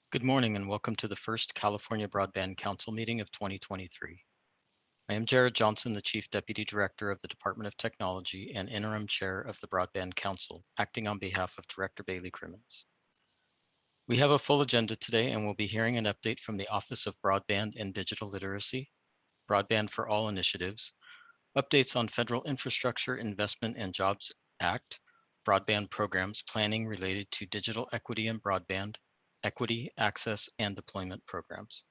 Good morning and welcome to the first California Broadband Council meeting of 2023. I am Jared Johnson, the Chief Deputy Director of the Department of Technology and Interim Chair of the Broadband Council, acting on behalf of Director Bailey Crimmins. We have a full agenda today and we'll be hearing an update from the Office of Broadband and Digital Literacy, Broadband for All initiatives, updates on Federal Infrastructure Investment and Jobs Act, broadband programs planning related to digital equity and broadband, equity, access, and deployment programs.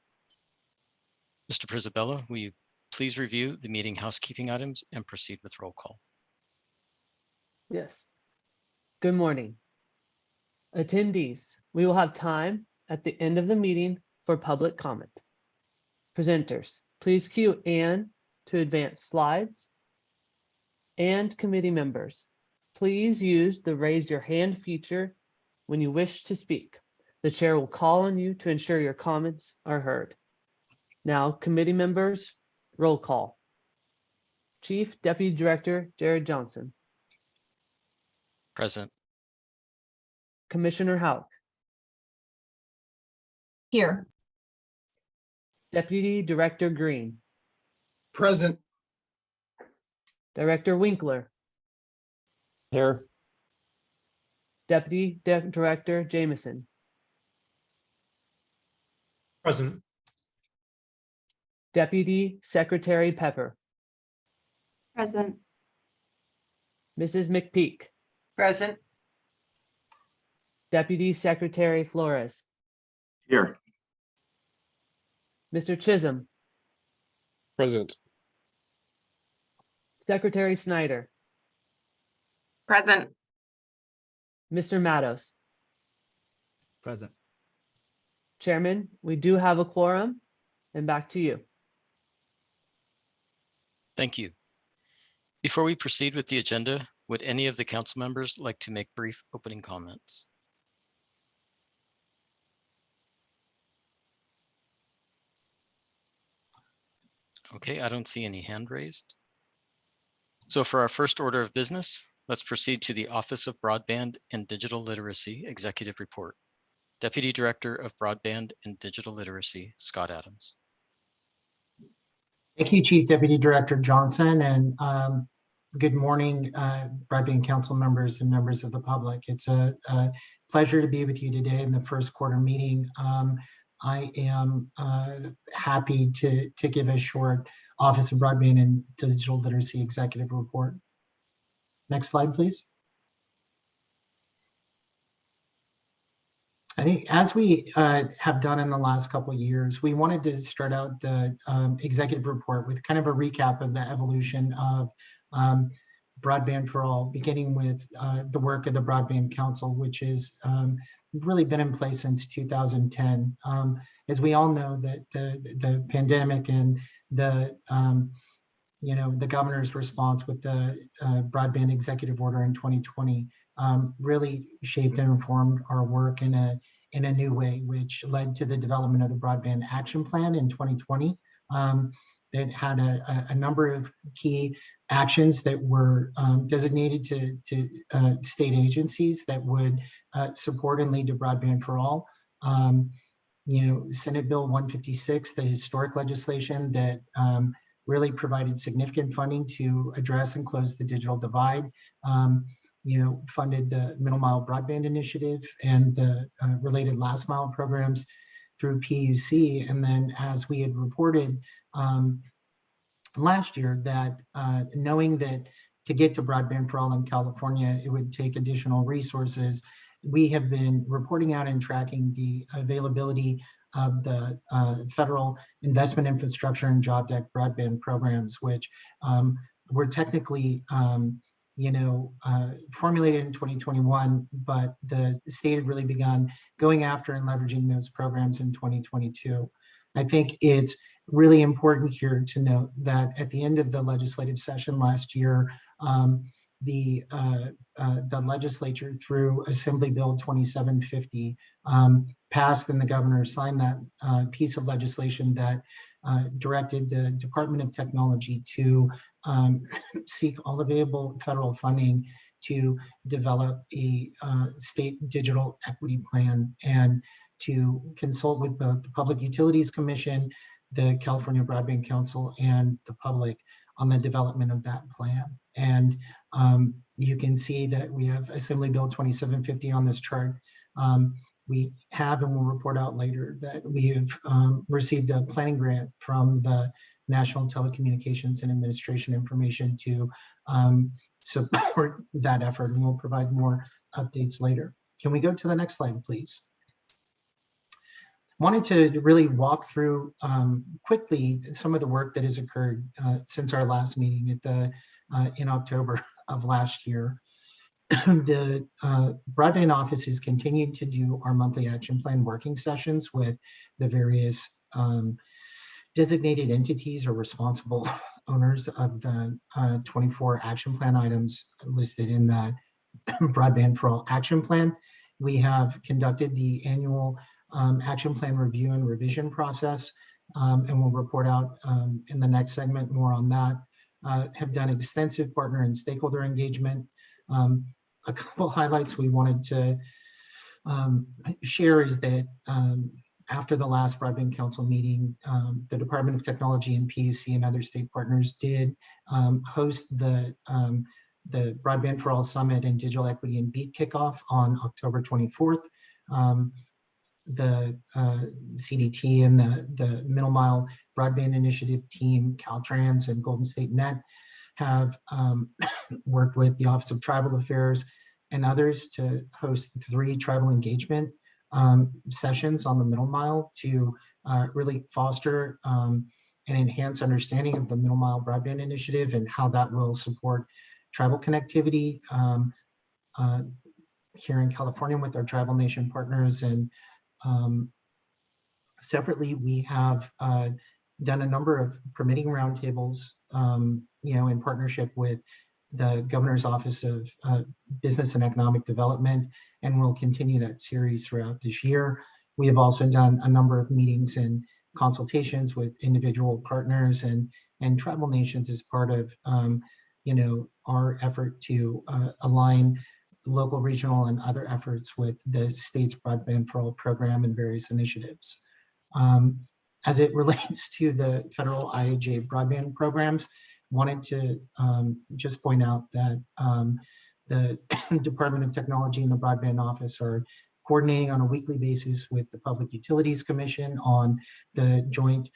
Mr. Prisabella, will you please review the meeting housekeeping items and proceed with roll call? Yes. Good morning. Attendees, we will have time at the end of the meeting for public comment. Presenters, please cue Ann to advance slides. And committee members, please use the raise your hand feature when you wish to speak. The chair will call on you to ensure your comments are heard. Now, committee members, roll call. Chief Deputy Director Jared Johnson. Present. Commissioner Houck. Here. Deputy Director Green. Present. Director Winkler. Here. Deputy Director Jameson. Present. Deputy Secretary Pepper. Present. Mrs. McPeak. Present. Deputy Secretary Flores. Here. Mr. Chisholm. Present. Secretary Snyder. Present. Mr. Matos. Present. Chairman, we do have a quorum, and back to you. Thank you. Before we proceed with the agenda, would any of the council members like to make brief opening comments? Okay, I don't see any hand raised. So for our first order of business, let's proceed to the Office of Broadband and Digital Literacy Executive Report. Deputy Director of Broadband and Digital Literacy, Scott Adams. Thank you, Chief Deputy Director Johnson, and good morning, Broadband Council members and members of the public. It's a pleasure to be with you today in the first quarter meeting. I am happy to give a short Office of Broadband and Digital Literacy Executive Report. Next slide, please. I think as we have done in the last couple of years, we wanted to start out the executive report with kind of a recap of the evolution of Broadband for All, beginning with the work of the Broadband Council, which has really been in place since 2010. As we all know, that the pandemic and the the governor's response with the broadband executive order in 2020 really shaped and informed our work in a new way, which led to the development of the Broadband Action Plan in 2020 that had a number of key actions that were designated to state agencies that would support and lead to Broadband for All. Senate Bill 156, the historic legislation that really provided significant funding to address and close the digital divide, funded the Middle Mile Broadband Initiative and the related last mile programs through PUC. And then as we had reported last year, that knowing that to get to Broadband for All in California, it would take additional resources, we have been reporting out and tracking the availability of the Federal Investment Infrastructure and Jobs Act broadband programs, which were technically formulated in 2021, but the state had really begun going after and leveraging those programs in 2022. I think it's really important here to note that at the end of the legislative session last year, the legislature, through Assembly Bill 2750, passed and the governor signed that piece of legislation that directed the Department of Technology to seek all available federal funding to develop a state digital equity plan. And to consult with both the Public Utilities Commission, the California Broadband Council, and the public on the development of that plan. And you can see that we have Assembly Bill 2750 on this chart. We have, and we'll report out later, that we have received a planning grant from the National Telecommunications and Administration Information to support that effort, and we'll provide more updates later. Can we go to the next slide, please? Wanted to really walk through quickly some of the work that has occurred since our last meeting at the in October of last year. The Broadband Office has continued to do our monthly action plan working sessions with the various designated entities or responsible owners of the 24 action plan items listed in the Broadband for All action plan. We have conducted the annual action plan review and revision process, and we'll report out in the next segment more on that. Have done extensive partner and stakeholder engagement. A couple highlights we wanted to share is that after the last Broadband Council meeting, the Department of Technology and PUC and other state partners did host the Broadband for All Summit and Digital Equity and Beat kickoff on October 24th. The CDT and the Middle Mile Broadband Initiative team, Caltrans and Golden State Net, have worked with the Office of Tribal Affairs and others to host 3 tribal engagement sessions on the Middle Mile to really foster and enhance understanding of the Middle Mile Broadband Initiative and how that will support tribal connectivity here in California with our tribal nation partners. And separately, we have done a number of permitting roundtables, in partnership with the Governor's Office of Business and Economic Development, and we'll continue that series throughout this year. We have also done a number of meetings and consultations with individual partners and tribal nations as part of, our effort to align local, regional, and other efforts with the state's Broadband for All program and various initiatives. As it relates to the federal IIJ broadband programs, wanted to just point out that the Department of Technology and the Broadband Office are coordinating on a weekly basis with the Public Utilities Commission on the joint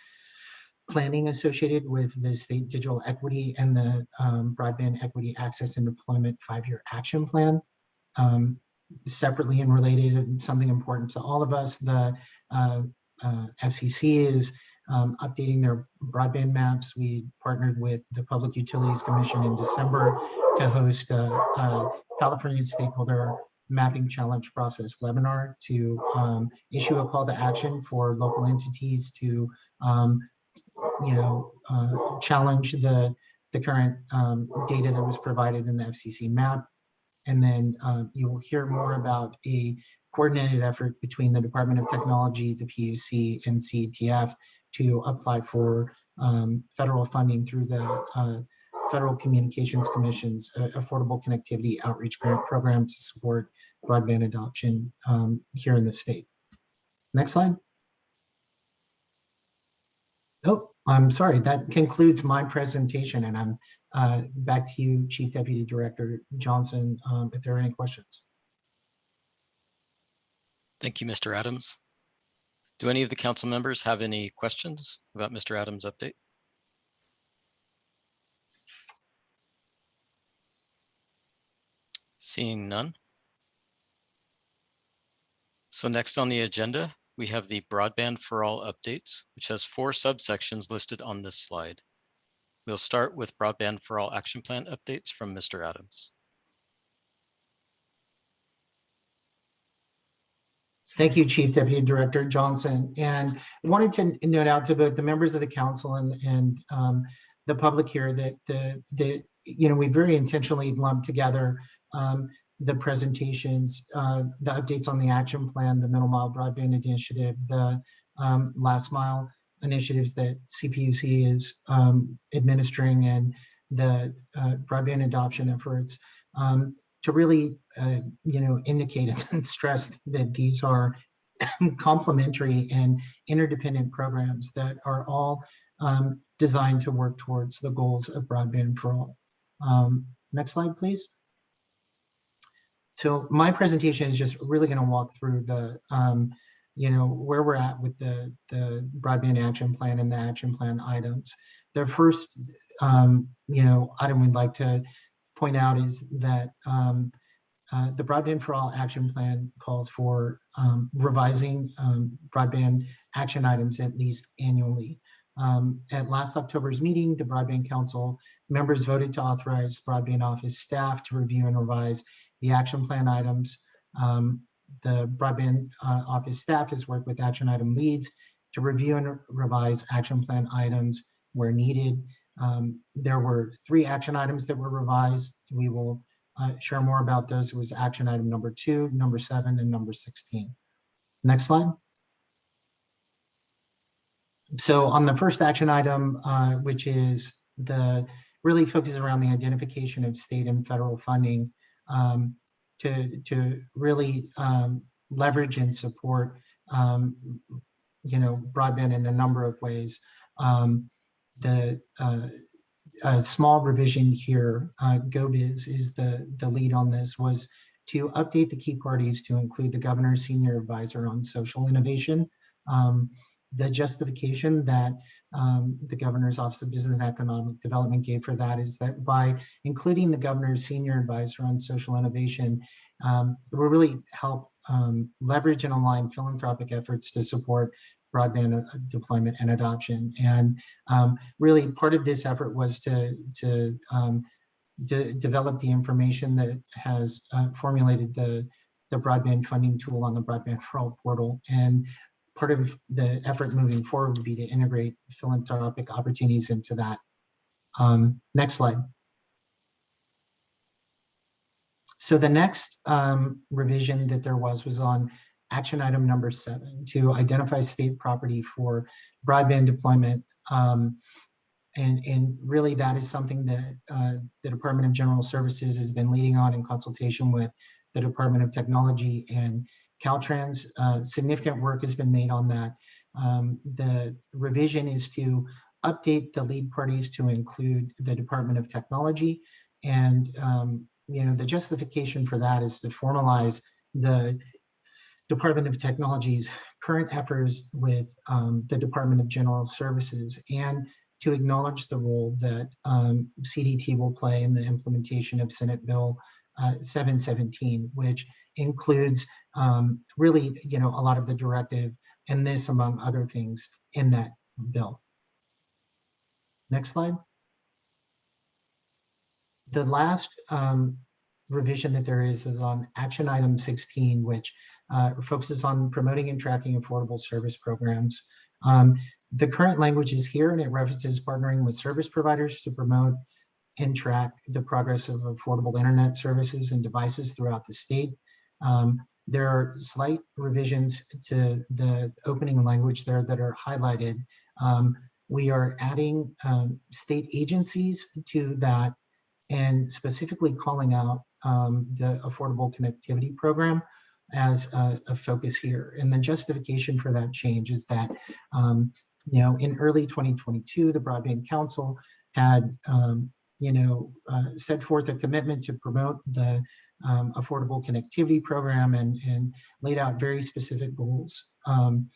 planning associated with the State Digital Equity and the Broadband Equity Access and Deployment 5-year action plan. Separately and related, and something important to all of us, the FCC is updating their broadband maps. We partnered with the Public Utilities Commission in December to host a California Stakeholder Mapping Challenge Process webinar to issue a call to action for local entities to challenge the current data that was provided in the FCC map. And then you will hear more about a coordinated effort between the Department of Technology, the PUC, and CETF to apply for federal funding through the Federal Communications Commission's Affordable Connectivity Outreach Grant Program to support broadband adoption here in the state. Next slide. Oh, I'm sorry, that concludes my presentation, and I'm back to you, Chief Deputy Director Johnson, if there are any questions. Thank you, Mr. Adams. Do any of the council members have any questions about Mr. Adams' update? Seeing none. So next on the agenda, we have the Broadband for All updates, which has 4 subsections listed on this slide. We'll start with Broadband for All action plan updates from Mr. Adams. Thank you, Chief Deputy Director Johnson. And I wanted to note out to both the members of the council and the public here that we very intentionally lumped together the presentations, the updates on the action plan, the Middle Mile Broadband Initiative, the Last Mile initiatives that CPUC is administering, and the broadband adoption efforts to really, indicate and stress that these are complementary and interdependent programs that are all designed to work towards the goals of broadband for all. Next slide, please. So my presentation is just really going to walk through the, where we're at with the broadband action plan and the action plan items. The first, item we'd like to point out is that the Broadband for All action plan calls for revising broadband action items at least annually. At last October's meeting, the Broadband Council members voted to authorize Broadband Office staff to review and revise the action plan items. The Broadband Office staff has worked with action item leads to review and revise action plan items where needed. There were 3 action items that were revised. We will share more about those. It was action item number 2, number 7, and number 16. Next slide. So on the first action item, which is really focuses around the identification of state and federal funding to really leverage and support, broadband in a number of ways. A small revision here, GoBiz is the lead on this, was to update the key parties to include the governor's senior advisor on social innovation. The justification that the governor's Office of Business and Economic Development gave for that is that by including the governor's senior advisor on social innovation, will really help leverage and align philanthropic efforts to support broadband deployment and adoption. And really part of this effort was to develop the information that has formulated the broadband funding tool on the Broadband for All portal. And part of the effort moving forward would be to integrate philanthropic opportunities into that. Next slide. So the next revision that there was on action item number 7 to identify state property for broadband deployment. And really that is something that the Department of General Services has been leading on in consultation with the Department of Technology and Caltrans. Significant work has been made on that. The revision is to update the lead parties to include the Department of Technology. And the justification for that is to formalize the Department of Technology's current efforts with the Department of General Services, and to acknowledge the role that CDT will play in the implementation of Senate Bill 717, which includes really, a lot of the directive and this, among other things, in that bill. Next slide. The last revision that there is on action item 16, which focuses on promoting and tracking affordable service programs. The current language is here, and it references partnering with service providers to promote and track the progress of affordable internet services and devices throughout the state. There are slight revisions to the opening language there that are highlighted. We are adding state agencies to that, and specifically calling out the Affordable Connectivity Program as a focus here. And the justification for that change is that, in early 2022, the Broadband Council had, set forth a commitment to promote the Affordable Connectivity Program and laid out very specific goals on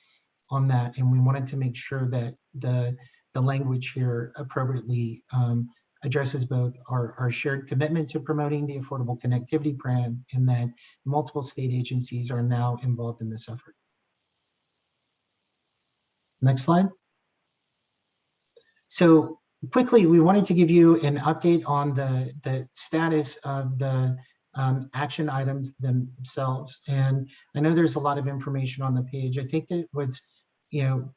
that. And we wanted to make sure that the language here appropriately addresses both our shared commitment to promoting the Affordable Connectivity Plan, and that multiple state agencies are now involved in this effort. Next slide. So quickly, we wanted to give you an update on the status of the action items themselves. And I know there's a lot of information on the page. I think that what's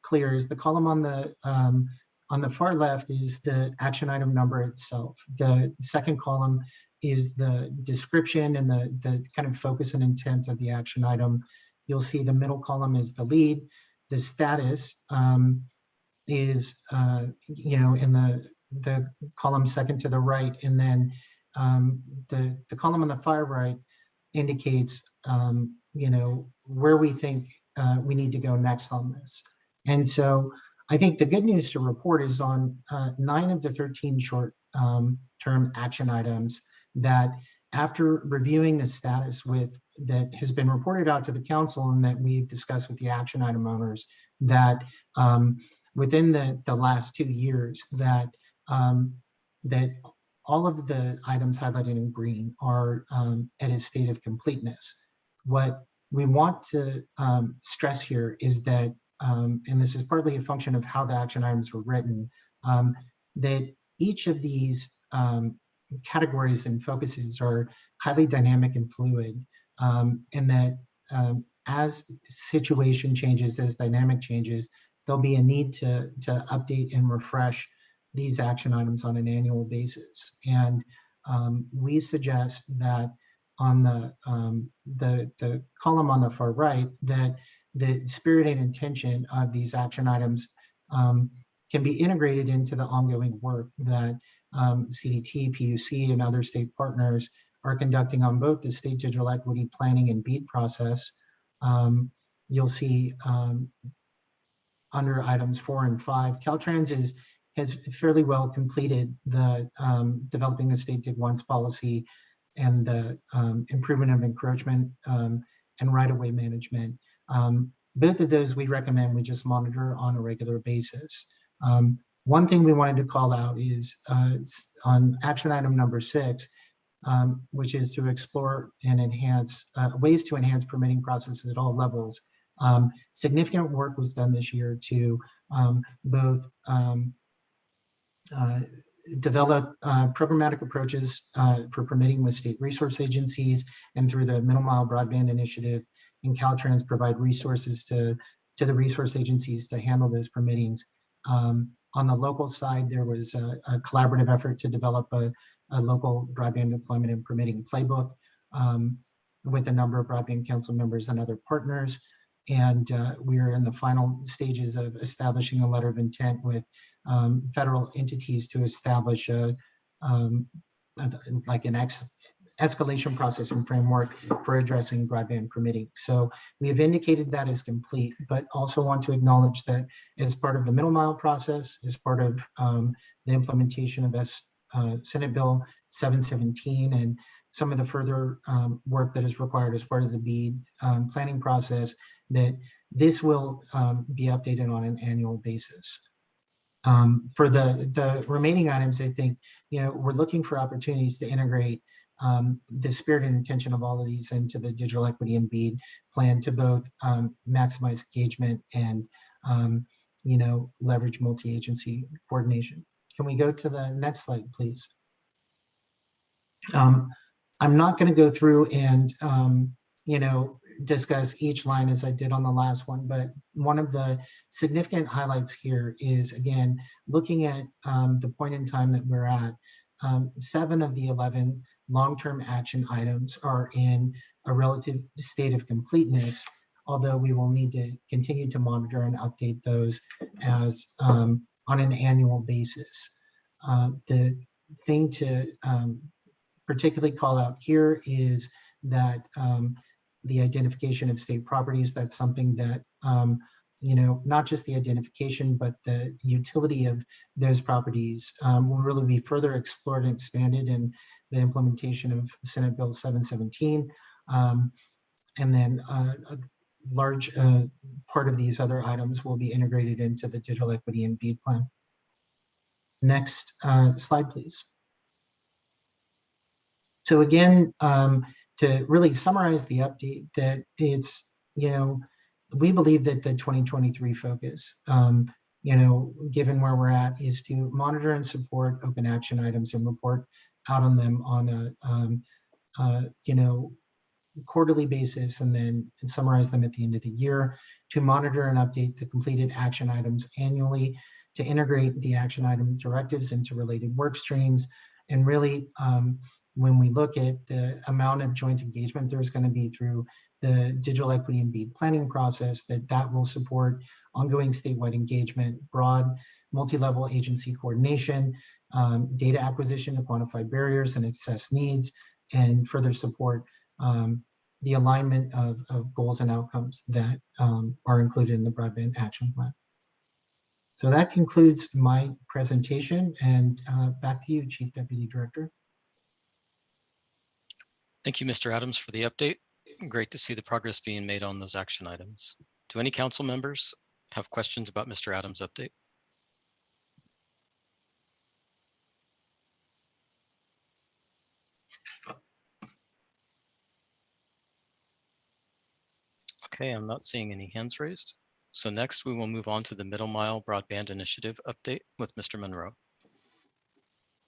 clear is the column on the far left is the action item number itself. The second column is the description and the kind of focus and intent of the action item. You'll see the middle column is the lead. The status is, in the column second to the right. And then the column on the far right indicates, where we think we need to go next on this. And so I think the good news to report is on 9 of the 13 short-term action items that, after reviewing the status that has been reported out to the council and that we've discussed with the action item owners, that within the last 2 years that all of the items highlighted in green are at a state of completeness. What we want to stress here is that, and this is partly a function of how the action items were written, that each of these categories and focuses are highly dynamic and fluid, and that as situation changes, as dynamic changes, there'll be a need to update and refresh these action items on an annual basis. And we suggest that on the column on the far right, that the spirit and intention of these action items can be integrated into the ongoing work that CDT, PUC, and other state partners are conducting on both the state digital equity planning and BEAD process. You'll see under items 4 and 5, Caltrans has fairly well completed the developing the state dig once policy and the improvement of encroachment and right-of-way management. Both of those we recommend we just monitor on a regular basis. One thing we wanted to call out is on action item number 6, which is to explore and enhance ways to enhance permitting processes at all levels. Significant work was done this year to both develop programmatic approaches for permitting with state resource agencies and through the Middle Mile Broadband Initiative, and Caltrans provide resources to the resource agencies to handle those permittings. On the local side, there was a collaborative effort to develop a local broadband deployment and permitting playbook with a number of broadband council members and other partners. And we are in the final stages of establishing a letter of intent with federal entities to establish like an escalation process and framework for addressing broadband permitting. So we have indicated that is complete, but also want to acknowledge that as part of the middle mile process, as part of the implementation of Senate Bill 717 and some of the further work that is required as part of the BEAD planning process, that this will be updated on an annual basis. For the remaining items, I think, we're looking for opportunities to integrate the spirit and intention of all of these into the digital equity and BEAD plan to both maximize engagement and, leverage multi-agency coordination. Can we go to the next slide, please? I'm not going to go through and, discuss each line as I did on the last one, but one of the significant highlights here is, again, looking at the point in time that we're at. 7 of the 11 long-term action items are in a relative state of completeness, although we will need to continue to monitor and update those as on an annual basis. The thing to particularly call out here is that the identification of state properties. That's something that, not just the identification, but the utility of those properties will really be further explored and expanded in the implementation of Senate Bill 717. And then a large part of these other items will be integrated into the digital equity and BEAD plan. Next slide, please. So again, to really summarize the update, that it's, we believe that the 2023 focus, given where we're at, is to monitor and support open action items and report out on them on a, quarterly basis, and then summarize them at the end of the year, to monitor and update the completed action items annually, to integrate the action item directives into related work streams, and really, when we look at the amount of joint engagement there's going to be through the digital equity and BEAD planning process, that will support ongoing statewide engagement, broad multi-level agency coordination, data acquisition to quantify barriers and assess needs, and further support the alignment of goals and outcomes that are included in the Broadband Action Plan. So that concludes my presentation, and back to you, Chief Deputy Director. Thank you, Mr. Adams, for the update. Great to see the progress being made on those action items. Do any council members have questions about Mr. Adams' update? Okay, I'm not seeing any hands raised. So next we will move on to the Middle Mile Broadband Initiative update with Mr. Monroe.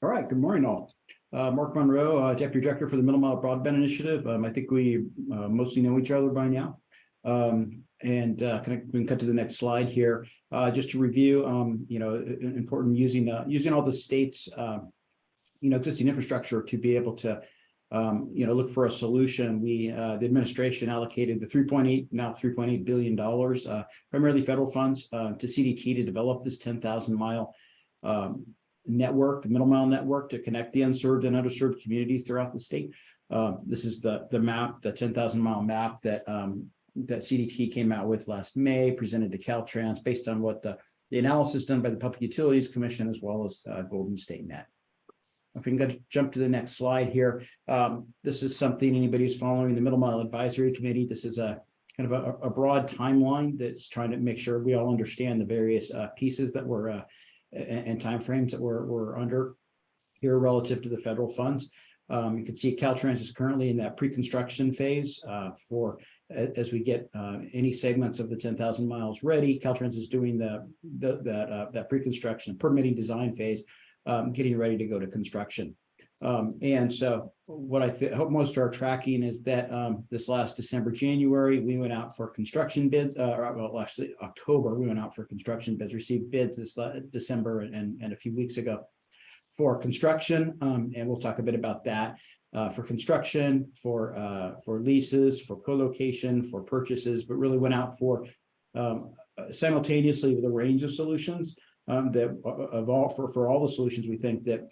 All right, good morning all. Mark Monroe, Deputy Director for the Middle Mile Broadband Initiative. I think we mostly know each other by now. We can cut to the next slide here. Just to review, important using all the state's, existing infrastructure to be able to, look for a solution. The administration allocated the $3.8 billion, primarily federal funds, to CDT to develop this 10,000 mile network, middle mile network, to connect the unserved and underserved communities throughout the state. This is the map, the 10,000 mile map that CDT came out with last May, presented to Caltrans based on what the analysis done by the Public Utilities Commission as well as Golden State Net. If we can jump to the next slide here, this is something anybody who's following the Middle Mile Advisory Committee. This is a kind of a broad timeline that's trying to make sure we all understand the various pieces that were and timeframes that we're under here relative to the federal funds. You can see Caltrans is currently in that pre-construction phase for as we get any segments of the 10,000 miles ready. Caltrans is doing that pre-construction permitting design phase, getting ready to go to construction. And so what I hope most are tracking is that this last December, January, we went out for construction bids, actually October, we went out for construction bids, received bids this December and a few weeks ago for construction. And we'll talk a bit about that for construction, for leases, for co-location, for purchases, but really went out for simultaneously with a range of solutions for all the solutions we think that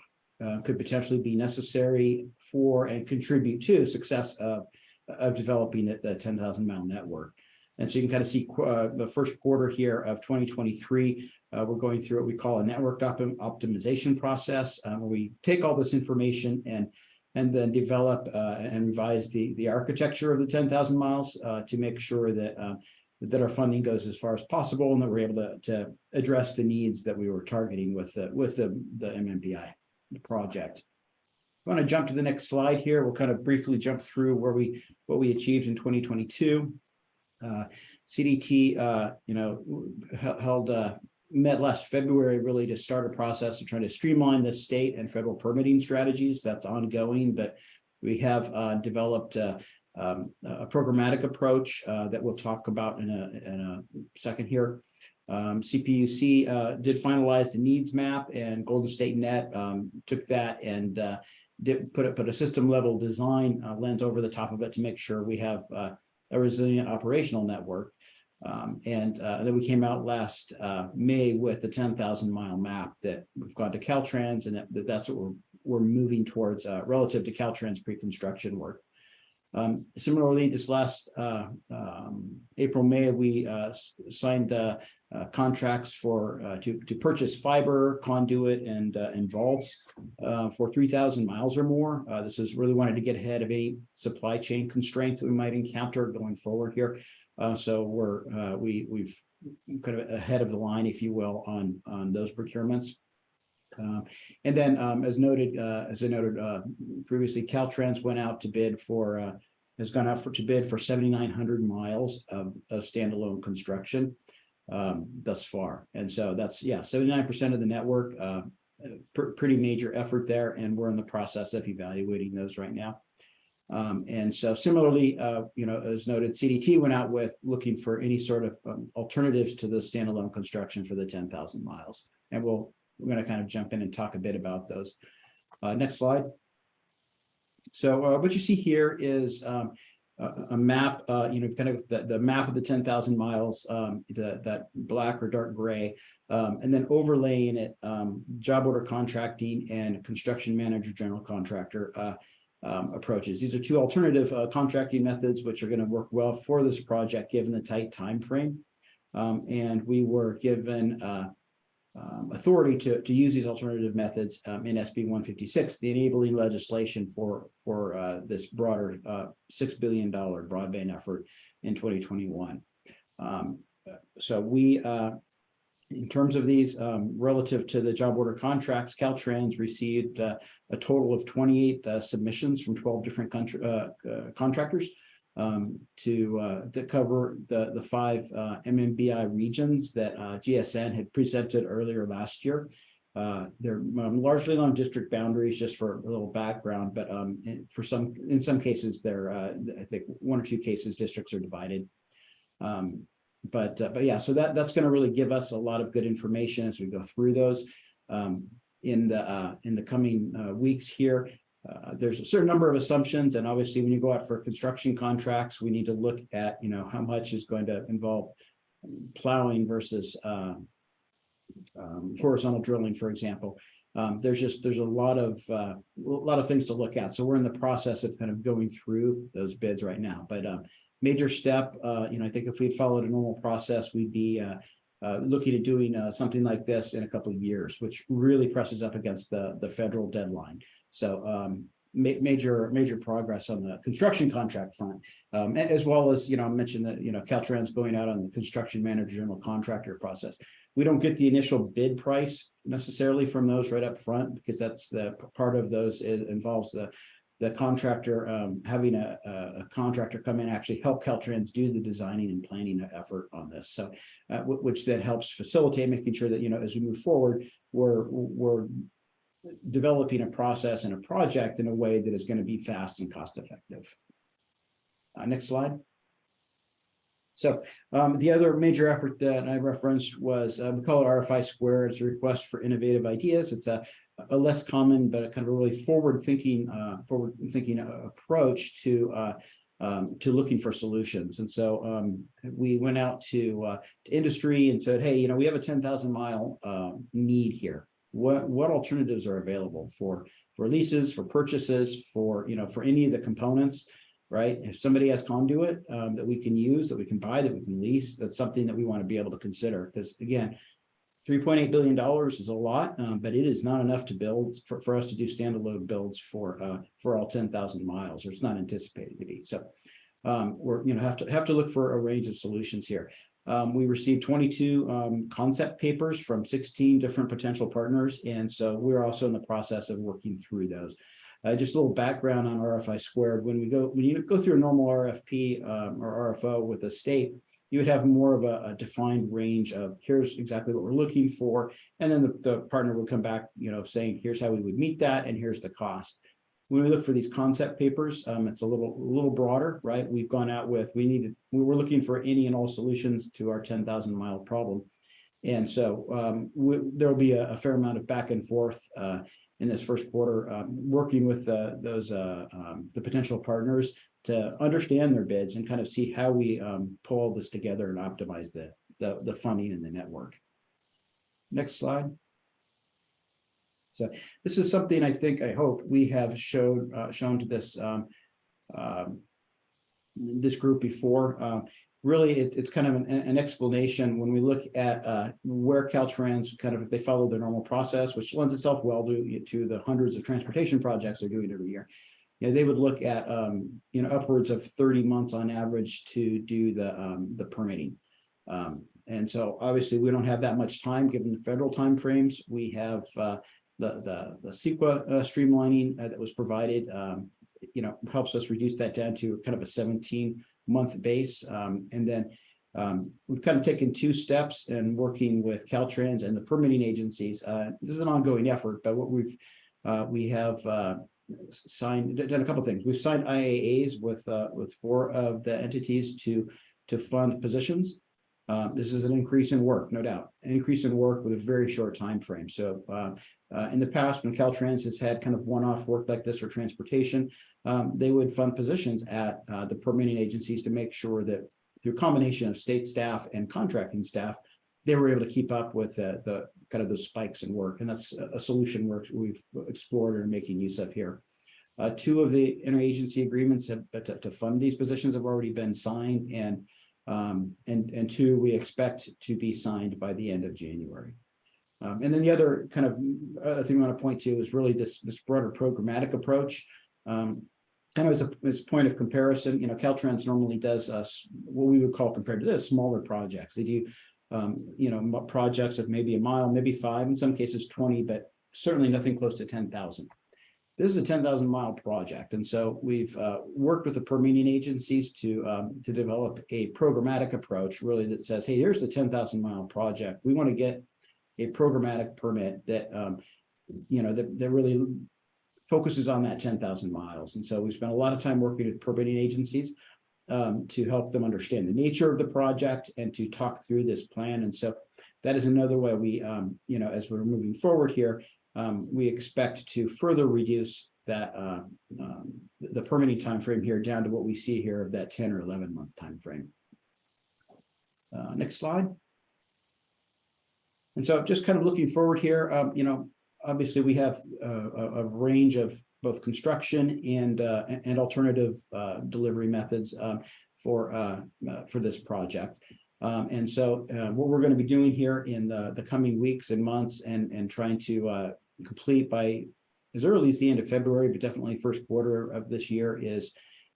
could potentially be necessary for and contribute to success of developing the 10,000 mile network. And so you can kind of see the first quarter here of 2023, we're going through what we call a network optimization process, where we take all this information and then develop and revise the architecture of the 10,000 miles to make sure that our funding goes as far as possible and that we're able to address the needs that we were targeting with the MMPI project. I want to jump to the next slide here. We'll kind of briefly jump through what we achieved in 2022. CDT, met last February really to start a process of trying to streamline the state and federal permitting strategies. That's ongoing, but we have developed a programmatic approach that we'll talk about in a second here. CPUC did finalize the needs map, and Golden State Net took that and did put a system level design lens over the top of it to make sure we have a resilient operational network. And then we came out last May with the 10,000 mile map that we've gone to Caltrans, and that's what we're moving towards relative to Caltrans pre-construction work. Similarly, this last April, May, we signed contracts to purchase fiber, conduit, and vaults for 3,000 miles or more. This is really wanted to get ahead of any supply chain constraints that we might encounter going forward here. So we've kind of ahead of the line, if you will, on those procurements. And then, as I noted previously, Caltrans went out to bid has gone out to bid for 7,900 miles of standalone construction thus far. And so that's 79% of the network. Pretty major effort there, and we're in the process of evaluating those right now. And so similarly, as noted, CDT went out with looking for any sort of alternatives to the standalone construction for the 10,000 miles. And we're going to kind of jump in and talk a bit about those. Next slide. So what you see here is a map, kind of the map of the 10,000 miles, that black or dark gray, and then overlaying it, job order contracting and construction manager, general contractor. approaches. These are two alternative contracting methods which are going to work well for this project given the tight time frame. And we were given authority to use these alternative methods in SB 156, the enabling legislation for this broader $6 billion broadband effort in 2021. So we, in terms of these, relative to the job order contracts, Caltrans received a total of 28 submissions from 12 different contractors to cover the 5 MMBI regions that GSN had presented earlier last year. They're largely along district boundaries, just for a little background, but in some cases, they're I think 1 or 2 cases districts are divided. But yeah, so that's going to really give us a lot of good information as we go through those in the coming weeks here. There's a certain number of assumptions, and obviously when you go out for construction contracts, we need to look at, you know, how much is going to involve plowing versus horizontal drilling, for example. There's a lot of things to look at. So we're in the process of kind of going through those bids right now. But major step, you know, I think if we'd followed a normal process, we'd be looking at doing something like this in a couple of years, which really presses up against the federal deadline. So major progress on the construction contract front, as well as, you know, I mentioned that, you know, Caltrans going out on the construction manager general contractor process. We don't get the initial bid price necessarily from those right up front, because that's the part of those involves the contractor having a contractor come in and actually help Caltrans do the designing and planning effort on this. So which then helps facilitate making sure that, you know, as we move forward, we're developing a process and a project in a way that is going to be fast and cost effective. Next slide. So the other major effort that I referenced was we call it RFI Squared. It's a request for innovative ideas. It's a less common but a kind of a really forward-thinking approach to looking for solutions. And so we went out to industry and said, hey, you know, we have a 10,000-mile need here. What alternatives are available for leases, for purchases, for, you know, for any of the components, right? If somebody has conduit that we can use, that we can buy, that we can lease, that's something that we want to be able to consider. Because again, $3.8 billion is a lot, but it is not enough to build for us to do standalone builds for all 10,000 miles, or it's not anticipated to be. So we're, you know, have to look for a range of solutions here. We received 22 concept papers from 16 different potential partners, and so we're also in the process of working through those. Just a little background on RFI Squared. When you go through a normal RFP or RFO with a state, you would have more of a defined range of here's exactly what we're looking for, and then the partner would come back, you know, saying here's how we would meet that, and here's the cost. When we look for these concept papers, it's a little broader, right? We've gone out with we're looking for any and all solutions to our 10,000-mile problem, and so there'll be a fair amount of back and forth in this first quarter, working with the potential partners to understand their bids and kind of see how we pull all this together and optimize the funding and the network. Next slide. So this is something I hope we have shown to this group before. Really, it's kind of an explanation when we look at where Caltrans kind of, if they follow their normal process, which lends itself well to the hundreds of transportation projects they're doing every year. You know, they would look at you know, upwards of 30 months on average to do the permitting. And so obviously we don't have that much time given the federal timeframes. We have the CEQA streamlining that was provided, you know, helps us reduce that down to kind of a 17-month base. And then we've kind of taken 2 steps in working with Caltrans and the permitting agencies. This is an ongoing effort, but what we have done a couple of things. We've signed IAAs with 4 of the entities to fund positions. This is an increase in work, no doubt, an increase in work with a very short time frame. So in the past, when Caltrans has had kind of one-off work like this for transportation, they would fund positions at the permitting agencies to make sure that through a combination of state staff and contracting staff, they were able to keep up with the kind of the spikes in work. And that's a solution we've explored and are making use of here. 2 of the interagency agreements to fund these positions have already been signed, and 2 we expect to be signed by the end of January. And then the other kind of thing I want to point to is really this broader programmatic approach. Kind of as a point of comparison, Caltrans normally does what we would call, compared to this, smaller projects. They do, projects of maybe a mile, maybe 5, in some cases 20, but certainly nothing close to 10,000. This is a 10,000 mile project, and so we've worked with the permitting agencies to develop a programmatic approach, really, that says, hey, here's the 10,000 mile project. We want to get a programmatic permit that that really focuses on that 10,000 miles. And so we spent a lot of time working with permitting agencies to help them understand the nature of the project and to talk through this plan. And so that is another way we, as we're moving forward here, we expect to further reduce that the permitting timeframe here down to what we see here of that 10 or 11 month timeframe. Next slide. And so just kind of looking forward here, obviously we have a range of both construction and alternative delivery methods for this project. And so what we're going to be doing here in the coming weeks and months and trying to complete by as early as the end of February, but definitely first quarter of this year, is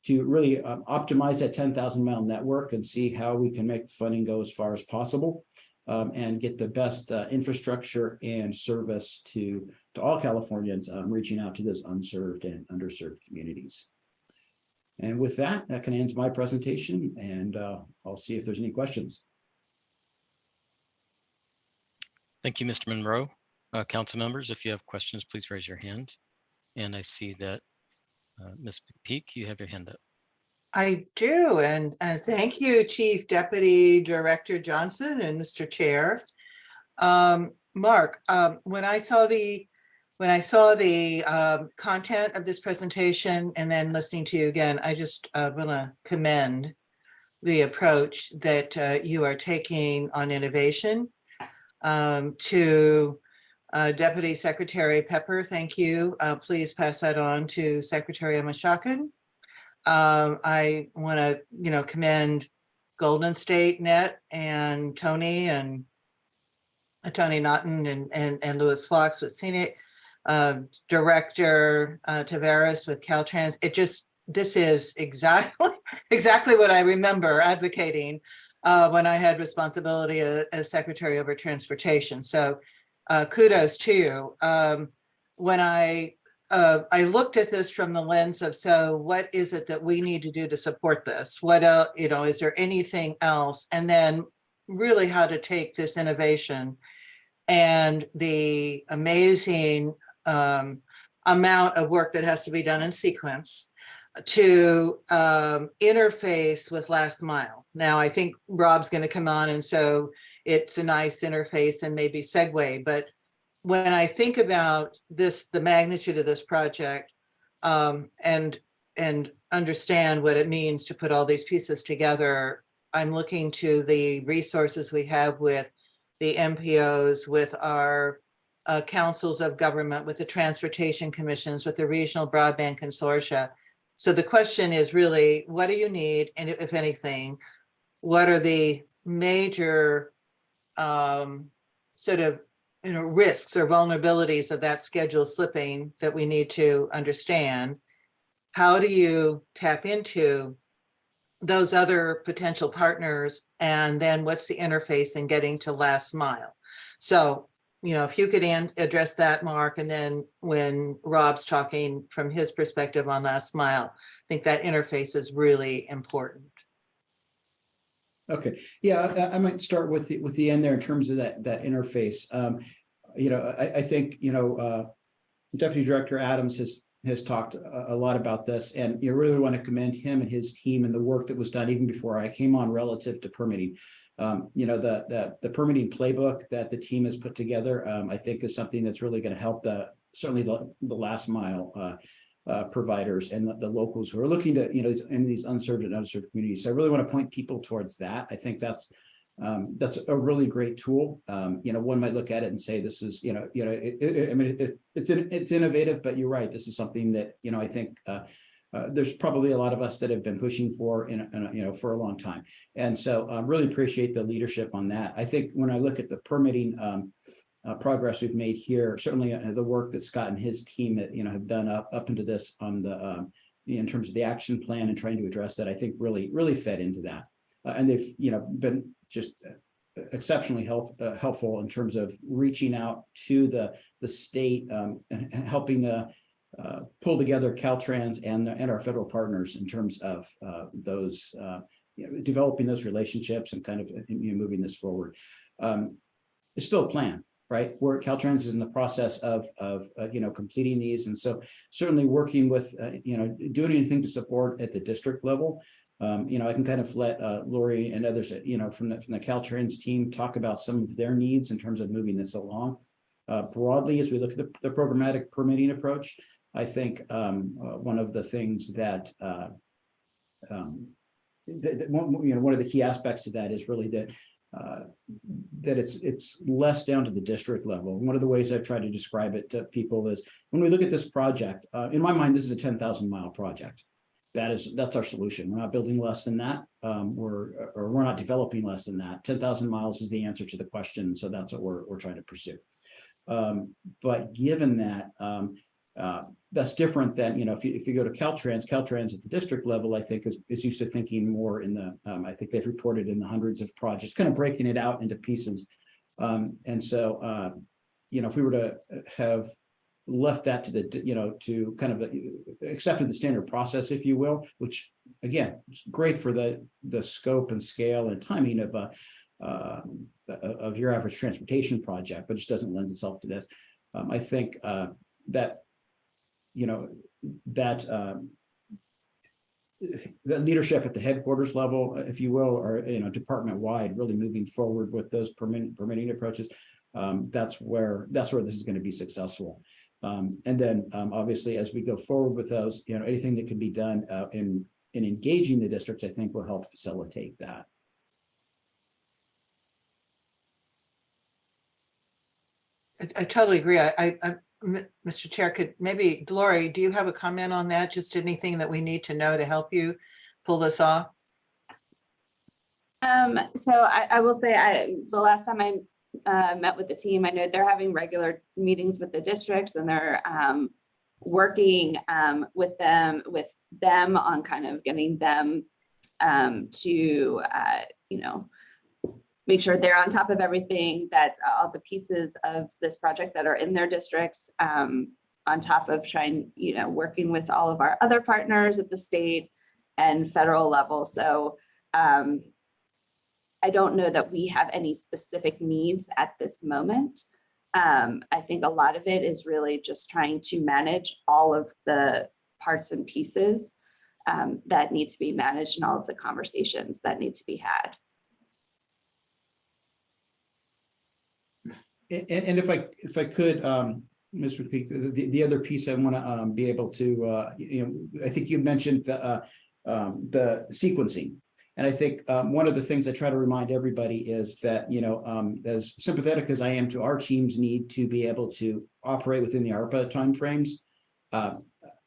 to really optimize that 10,000 mile network and see how we can make the funding go as far as possible. And get the best infrastructure and service to all Californians, reaching out to those unserved and underserved communities. And with that, that can end my presentation, and I'll see if there's any questions. Thank you, Mr. Monroe. Council members, if you have questions, please raise your hand. And I see that Ms. McPeak, you have your hand up. I do, and thank you, Chief Deputy Director Johnson and Mr. Chair. Mark, when I saw the content of this presentation and then listening to you again, I just want to commend the approach that you are taking on innovation. To Deputy Secretary Pepper, thank you. Please pass that on to Secretary Mashakan. I want to, commend Golden State Net and Tony Naughton and Louis Fox with Scenic, Director Tavares with Caltrans. This is exactly what I remember advocating when I had responsibility as Secretary over Transportation. So kudos to you. When I looked at this from the lens of, so what is it that we need to do to support this? What else, is there anything else? And then really how to take this innovation and the amazing amount of work that has to be done in sequence to interface with last mile. Now, I think Rob's going to come on, and so it's a nice interface and maybe segue, but when I think about this, the magnitude of this project, and understand what it means to put all these pieces together, I'm looking to the resources we have with the MPOs, with our councils of government, with the transportation commissions, with the regional broadband consortia. So the question is really, what do you need? And if anything, what are the major sort of risks or vulnerabilities of that schedule slipping that we need to understand? How do you tap into those other potential partners? And then what's the interface in getting to last mile? So, if you could address that, Mark, and then when Rob's talking from his perspective on last mile, I think that interface is really important. Okay, yeah, I might start with the end there in terms of that interface. I think Deputy Director Adams has talked a lot about this, and you really want to commend him and his team and the work that was done even before I came on relative to permitting. The permitting playbook that the team has put together, I think, is something that's really going to help certainly the last mile providers and the locals who are looking to, in these unserved and underserved communities. So I really want to point people towards that. I think that's That's a really great tool. One might look at it and say this is, it's innovative, but you're right. This is something that, I think there's probably a lot of us that have been pushing for, for a long time. And so I really appreciate the leadership on that. I think when I look at the permitting progress we've made here, certainly the work that Scott and his team have done up into this on the in terms of the action plan and trying to address that, I think really fed into that. And they've been just exceptionally helpful in terms of reaching out to the state and helping pull together Caltrans and our federal partners in terms of those developing those relationships and kind of moving this forward. It's still a plan, right? Where Caltrans is in the process of completing these, and so certainly working with doing anything to support at the district level. I can kind of let Lori and others, from the Caltrans team talk about some of their needs in terms of moving this along. Broadly, as we look at the programmatic permitting approach, I think one of the things that one of the key aspects of that is really that it's less down to the district level. One of the ways I've tried to describe it to people is when we look at this project, in my mind, this is a 10,000 mile project. That's our solution. We're not building less than that. We're not developing less than that. 10,000 miles is the answer to the question. So that's what we're trying to pursue. But given that, that's different than, if you go to Caltrans at the district level, I think is used to thinking more in the, I think they've reported in the hundreds of projects, kind of breaking it out into pieces. And so, if we were to have left that to to kind of accepted the standard process, if you will, which again, is great for the scope and scale and timing of your average transportation project, but just doesn't lend itself to this. I think that leadership at the headquarters level, if you will, or department wide, really moving forward with those permitting approaches. That's where this is going to be successful. And then obviously, as we go forward with those, anything that can be done in engaging the districts, I think will help facilitate that. I totally agree. Mr. Chair, could maybe, Lori, do you have a comment on that? Just anything that we need to know to help you pull this off? So I will say, the last time I met with the team, I know they're having regular meetings with the districts, and they're working with them on kind of getting them to make sure they're on top of everything, that all the pieces of this project that are in their districts, on top of trying, working with all of our other partners at the state and federal level. So I don't know that we have any specific needs at this moment. I think a lot of it is really just trying to manage all of the parts and pieces that need to be managed and all of the conversations that need to be had. And if I could, Mr. Peak, the other piece I want to be able to, I think you mentioned the sequencing. And I think one of the things I try to remind everybody is that, as sympathetic as I am to our team's need to be able to operate within the ARPA timeframes,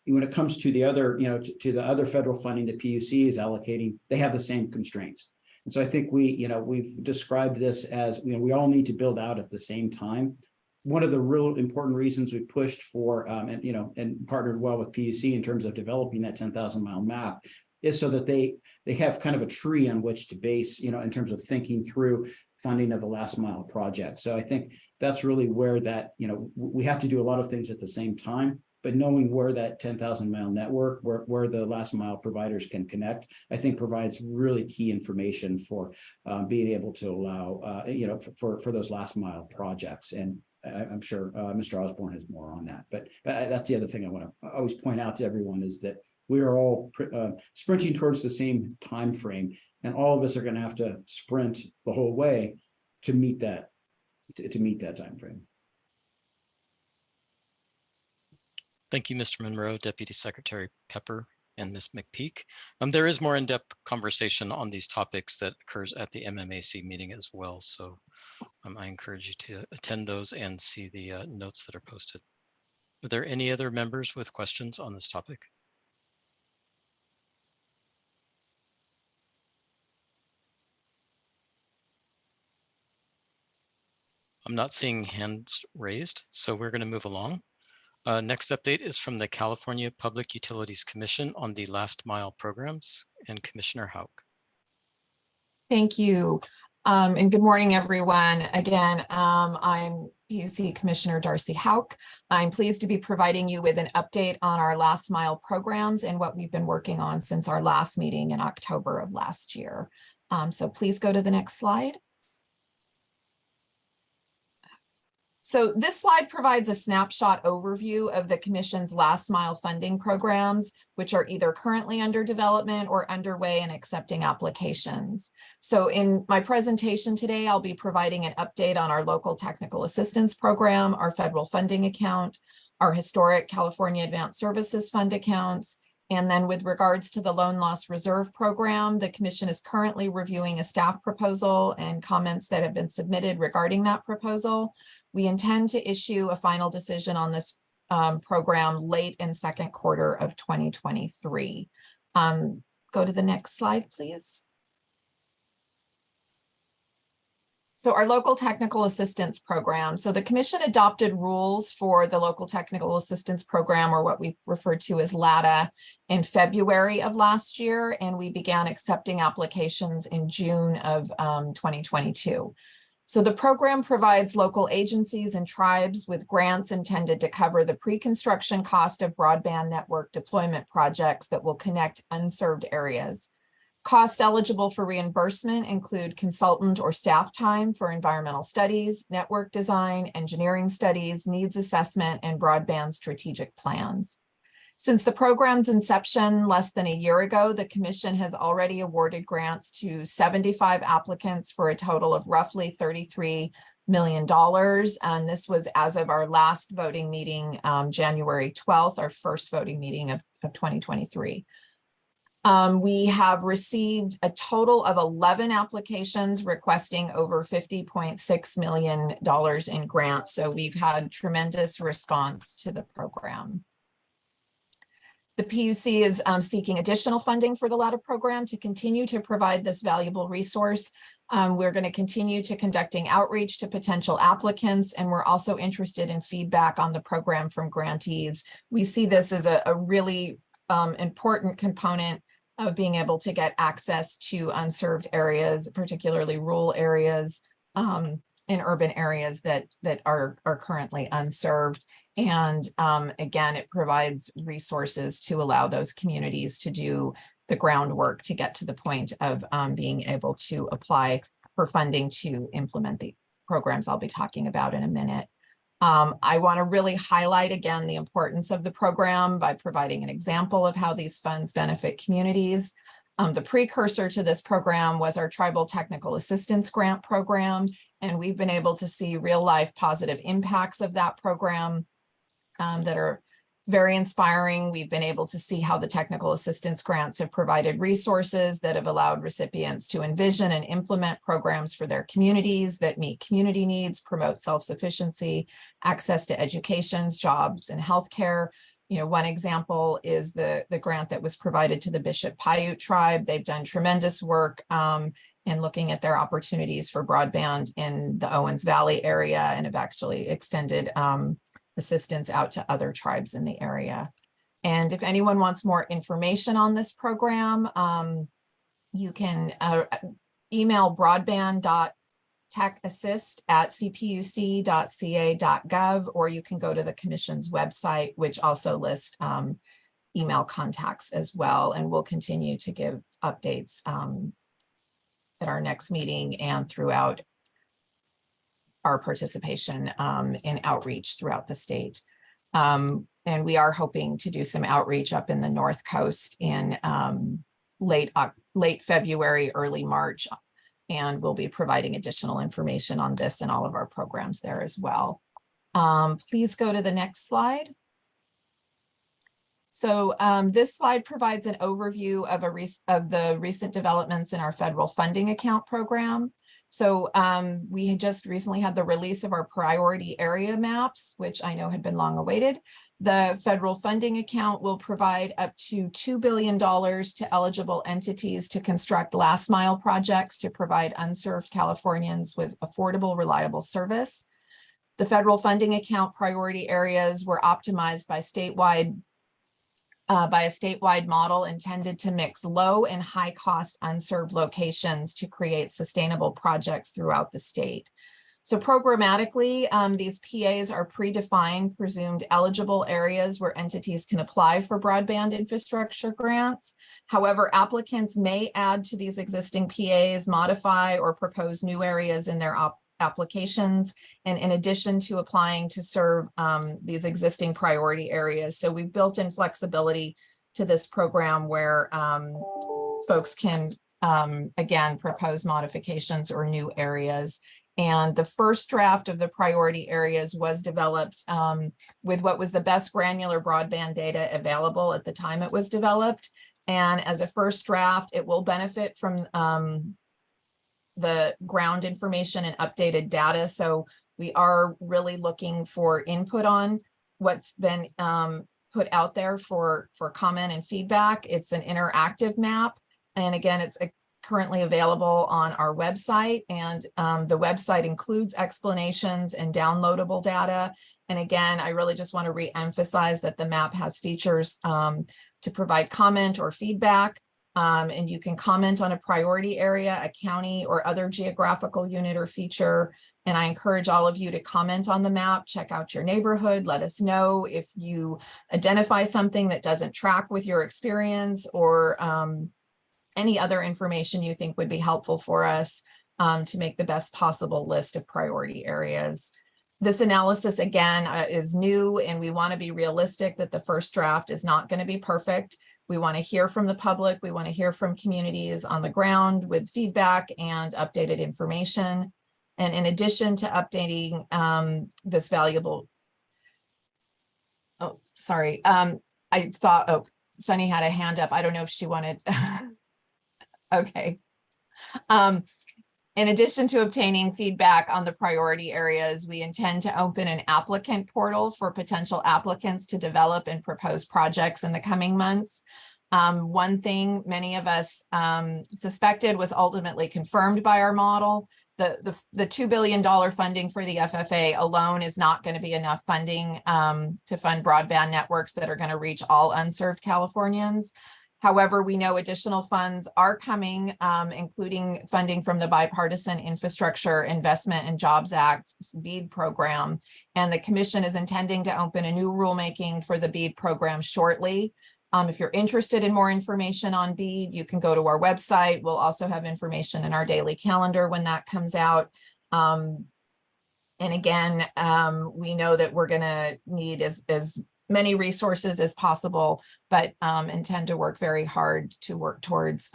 when it comes to the other, to the other federal funding that PUC is allocating, they have the same constraints. And so I think we've described this as, we all need to build out at the same time. One of the real important reasons we pushed for and partnered well with PUC in terms of developing that 10,000 mile map is so that they have kind of a tree on which to base, in terms of thinking through funding of the last mile project. So I think that's really where that, we have to do a lot of things at the same time, but knowing where that 10,000 mile network, where the last mile providers can connect, I think provides really key information for being able to allow, for those last mile projects. And I'm sure Mr. Osborne has more on that, but that's the other thing I want to always point out to everyone is that we are all sprinting towards the same time frame, and all of us are going to have to sprint the whole way to meet that time frame. Thank you, Mr. Monroe. Deputy Secretary Pepper. and Ms. McPeak. There is more in-depth conversation on these topics that occurs at the MMAC meeting as well. So I encourage you to attend those and see the notes that are posted. Are there any other members with questions on this topic? I'm not seeing hands raised, so we're going to move along. Next update is from the California Public Utilities Commission on the last mile programs, and Commissioner Hauk. Thank you. And good morning, everyone. Again, I'm PUC Commissioner Darcy Hauk. I'm pleased to be providing you with an update on our last mile programs and what we've been working on since our last meeting in October of last year. So please go to the next slide. So this slide provides a snapshot overview of the Commission's last mile funding programs, which are either currently under development or underway and accepting applications. So in my presentation today, I'll be providing an update on our local technical assistance program, our federal funding account, our historic California Advanced Services Fund accounts. And then with regards to the loan loss reserve program, the Commission is currently reviewing a staff proposal and comments that have been submitted regarding that proposal. We intend to issue a final decision on this program late in second quarter of 2023. Go to the next slide, please. So our local technical assistance program. So the Commission adopted rules for the local technical assistance program, or what we've referred to as LATA, in February of last year, and we began accepting applications in June of 2022. So the program provides local agencies and tribes with grants intended to cover the pre-construction cost of broadband network deployment projects that will connect unserved areas. Costs eligible for reimbursement include consultant or staff time for environmental studies, network design, engineering studies, needs assessment, and broadband strategic plans. Since the program's inception less than a year ago, the Commission has already awarded grants to 75 applicants for a total of roughly $33 million. And this was as of our last voting meeting, January 12th, our first voting meeting of 2023. We have received a total of 11 applications requesting over $50.6 million in grants. So we've had tremendous response to the program. The PUC is seeking additional funding for the LATA program to continue to provide this valuable resource. We're going to continue to conducting outreach to potential applicants, and we're also interested in feedback on the program from grantees. We see this as a really important component of being able to get access to unserved areas, particularly rural areas in urban areas that are currently unserved. And again, it provides resources to allow those communities to do the groundwork to get to the point of being able to apply for funding to implement the programs I'll be talking about in a minute. I want to really highlight again the importance of the program by providing an example of how these funds benefit communities. The precursor to this program was our Tribal Technical Assistance Grant Program, and we've been able to see real-life positive impacts of that program that are very inspiring. We've been able to see how the technical assistance grants have provided resources that have allowed recipients to envision and implement programs for their communities that meet community needs, promote self-sufficiency, access to education, jobs, and healthcare. You know, one example is the grant that was provided to the Bishop Paiute tribe. They've done tremendous work in looking at their opportunities for broadband in the Owens Valley area and have actually extended assistance out to other tribes in the area. And if anyone wants more information on this program, you can email broadband.techassist@cpuc.ca.gov, or you can go to the Commission's website, which also lists email contacts as well. And we'll continue to give updates at our next meeting and throughout our participation in outreach throughout the state. And we are hoping to do some outreach up in the North Coast in late February, early March, and we'll be providing additional information on this and all of our programs there as well. Please go to the next slide. So this slide provides an overview of the recent developments in our federal funding account program. So we had just recently had the release of our priority area maps, which I know had been long awaited. The federal funding account will provide up to $2 billion to eligible entities to construct last mile projects to provide unserved Californians with affordable, reliable service. The federal funding account priority areas were optimized by a statewide model intended to mix low and high cost unserved locations to create sustainable projects throughout the state. So programmatically, these PAs are predefined, presumed eligible areas where entities can apply for broadband infrastructure grants. However, applicants may add to these existing PAs, modify or propose new areas in their applications, and in addition to applying to serve these existing priority areas. So we've built in flexibility to this program where folks can, again, propose modifications or new areas. And the first draft of the priority areas was developed with what was the best granular broadband data available at the time it was developed. And as a first draft, it will benefit from the ground information and updated data. So we are really looking for input on what's been put out there for comment and feedback. It's an interactive map. And again, it's currently available on our website, and the website includes explanations and downloadable data. And again, I really just want to re-emphasize that the map has features to provide comment or feedback. And you can comment on a priority area, a county, or other geographical unit or feature. And I encourage all of you to comment on the map, check out your neighborhood, let us know if you identify something that doesn't track with your experience, or any other information you think would be helpful for us to make the best possible list of priority areas. This analysis, again, is new, and we want to be realistic that the first draft is not going to be perfect. We want to hear from the public. We want to hear from communities on the ground with feedback and updated information. And in addition to updating this valuable, oh, sorry, I saw, oh, Sunny had a hand up. I don't know if she wanted, okay. In addition to obtaining feedback on the priority areas, we intend to open an applicant portal for potential applicants to develop and propose projects in the coming months. One thing many of us suspected was ultimately confirmed by our model. The $2 billion funding for the FFA alone is not going to be enough funding to fund broadband networks that are going to reach all unserved Californians. However, we know additional funds are coming, including funding from the Bipartisan Infrastructure Investment and Jobs Act BEAD program. And the commission is intending to open a new rulemaking for the BEAD program shortly. If you're interested in more information on BEAD, you can go to our website. We'll also have information in our daily calendar when that comes out. And again, we know that we're going to need as many resources as possible, but intend to work very hard to work towards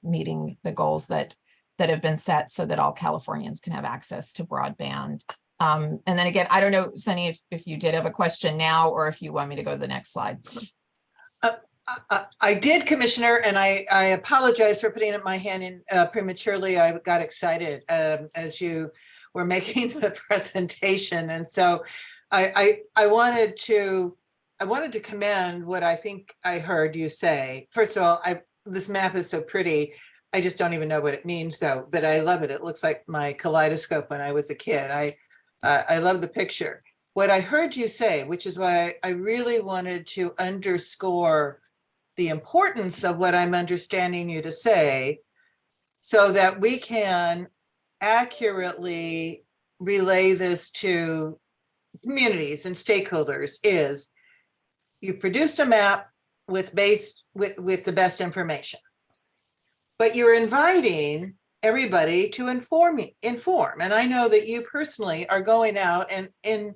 meeting the goals that have been set so that all Californians can have access to broadband. And then again, I don't know, Sunny, if you did have a question now, or if you want me to go to the next slide. I did, Commissioner, and I apologize for putting up my hand in prematurely. I got excited as you were making the presentation. And so I wanted to commend what I think I heard you say. First of all, this map is so pretty. I just don't even know what it means though, but I love it. It looks like my kaleidoscope when I was a kid. I love the picture. What I heard you say, which is why I really wanted to underscore the importance of what I'm understanding you to say, so that we can accurately relay this to communities and stakeholders, is you produced a map with the best information, but you're inviting everybody to inform. And I know that you personally are going out and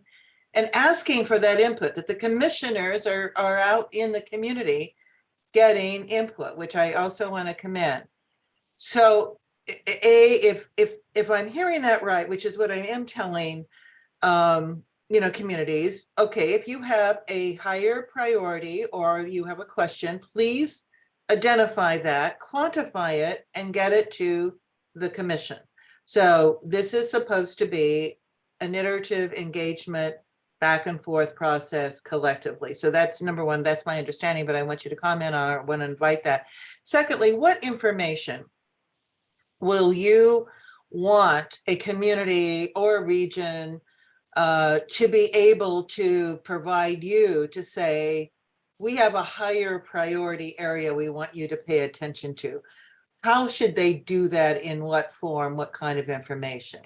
asking for that input, that the commissioners are out in the community getting input, which I also want to commend. So if I'm hearing that right, which is what I am telling communities, okay, if you have a higher priority or you have a question, please identify that, quantify it, and get it to the commission. So this is supposed to be an iterative engagement, back and forth process collectively. So that's number one, that's my understanding, but I want you to comment on it, I want to invite that. Secondly, what information will you want a community or a region to be able to provide you to say, we have a higher priority area we want you to pay attention to? How should they do that? In what form? What kind of information?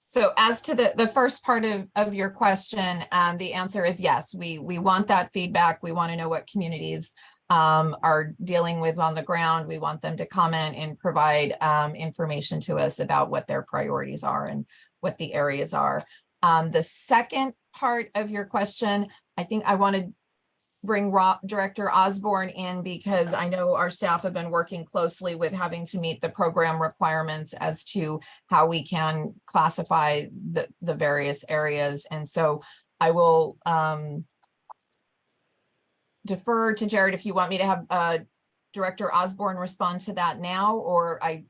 So as to the first part of your question, the answer is yes. We want that feedback. We want to know what communities are dealing with on the ground. We want them to comment and provide information to us about what their priorities are and what the areas are. The second part of your question, I think I want to bring Director Osborne in because I know our staff have been working closely with having to meet the program requirements as to how we can classify the various areas. And so I will defer to Jared if you want me to have Director Osborne respond to that now, or I've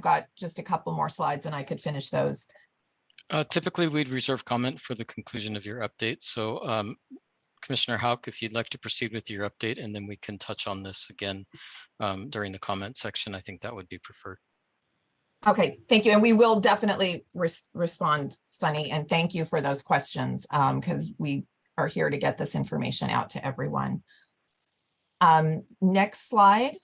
got just a couple more slides and I could finish those. Typically, we'd reserve comment for the conclusion of your update. So Commissioner Houck, if you'd like to proceed with your update, and then we can touch on this again during the comment section, I think that would be preferred. Okay, thank you. And we will definitely respond, Sunny, and thank you for those questions because we are here to get this information out to everyone. Next slide.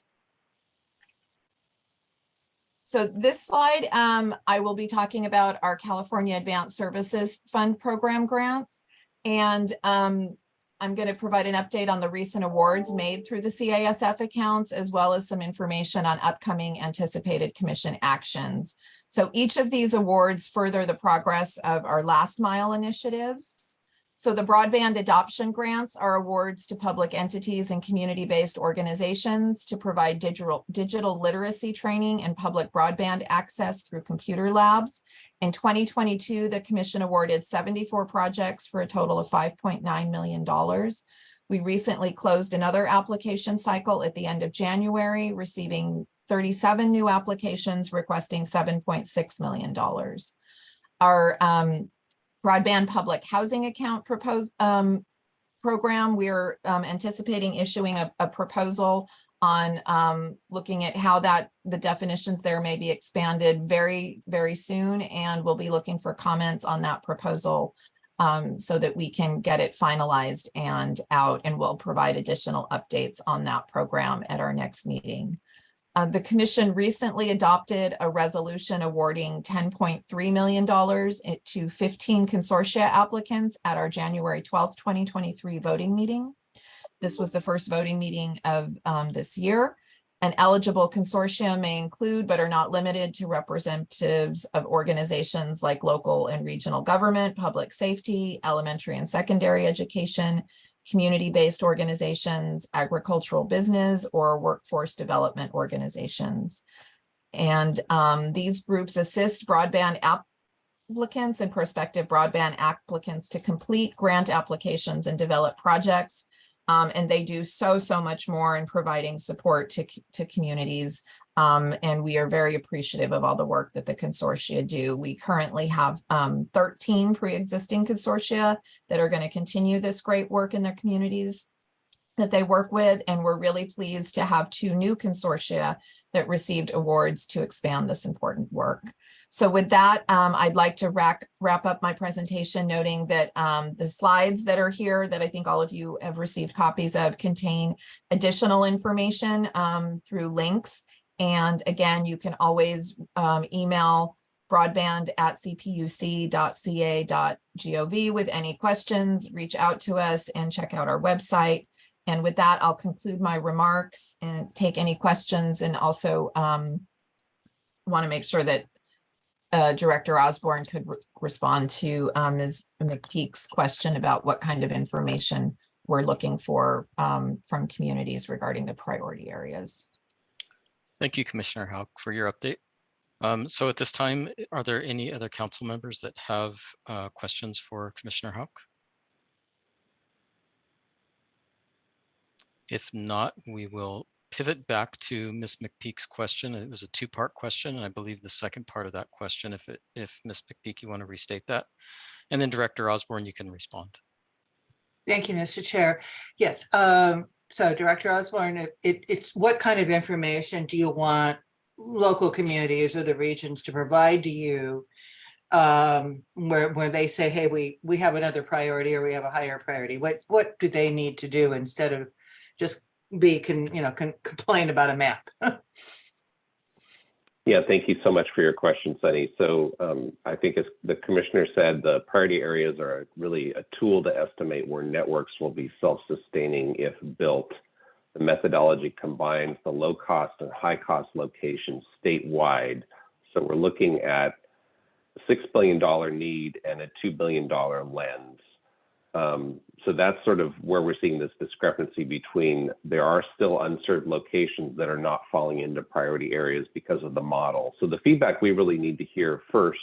So this slide, I will be talking about our California Advanced Services Fund program grants. And I'm going to provide an update on the recent awards made through the CASF accounts, as well as some information on upcoming anticipated commission actions. So each of these awards further the progress of our last mile initiatives. So the broadband adoption grants are awards to public entities and community-based organizations to provide digital literacy training and public broadband access through computer labs. In 2022, the commission awarded 74 projects for a total of $5.9 million. We recently closed another application cycle at the end of January, receiving 37 new applications requesting $7.6 million. Our broadband public housing account program, we're anticipating issuing a proposal on looking at how the definitions there may be expanded very, very soon, and we'll be looking for comments on that proposal so that we can get it finalized and out, and we'll provide additional updates on that program at our next meeting. The commission recently adopted a resolution awarding $10.3 million to 15 consortia applicants at our January 12th, 2023 voting meeting. This was the first voting meeting of this year. An eligible consortia may include, but are not limited to, representatives of organizations like local and regional government, public safety, elementary and secondary education, community-based organizations, agricultural business, or workforce development organizations. And these groups assist broadband applicants and prospective broadband applicants to complete grant applications and develop projects. And they do so much more in providing support to communities. And we are very appreciative of all the work that the consortia do. We currently have 13 pre-existing consortia that are going to continue this great work in their communities that they work with. And we're really pleased to have 2 new consortia that received awards to expand this important work. So with that, I'd like to wrap up my presentation, noting that the slides that are here that I think all of you have received copies of contain additional information through links. And again, you can always email broadband@cpuc.ca.gov with any questions, reach out to us and check out our website. And with that, I'll conclude my remarks and take any questions, and also want to make sure that Director Osborne could respond to Ms. McPeak's question about what kind of information we're looking for from communities regarding the priority areas. Thank you, Commissioner Houck, for your update. So at this time, are there any other council members that have questions for Commissioner Houck? If not, we will pivot back to Ms. McPeak's question. It was a two-part question, and I believe the second part of that question, if Ms. McPeak, you want to restate that, and then Director Osborne, you can respond. Thank you, Mr. Chair. Yes, so Director Osborne, it's what kind of information do you want local communities or the regions to provide to you where they say, hey, we have another priority or we have a higher priority? What do they need to do instead of just complain about a map? Yeah, thank you so much for your question, Sunny. So I think as the commissioner said, the priority areas are really a tool to estimate where networks will be self-sustaining if built. The methodology combines the low cost and high cost locations statewide. So we're looking at a $6 billion need and a $2 billion lens. So that's sort of where we're seeing this discrepancy between there are still unserved locations that are not falling into priority areas because of the model. So the feedback we really need to hear first,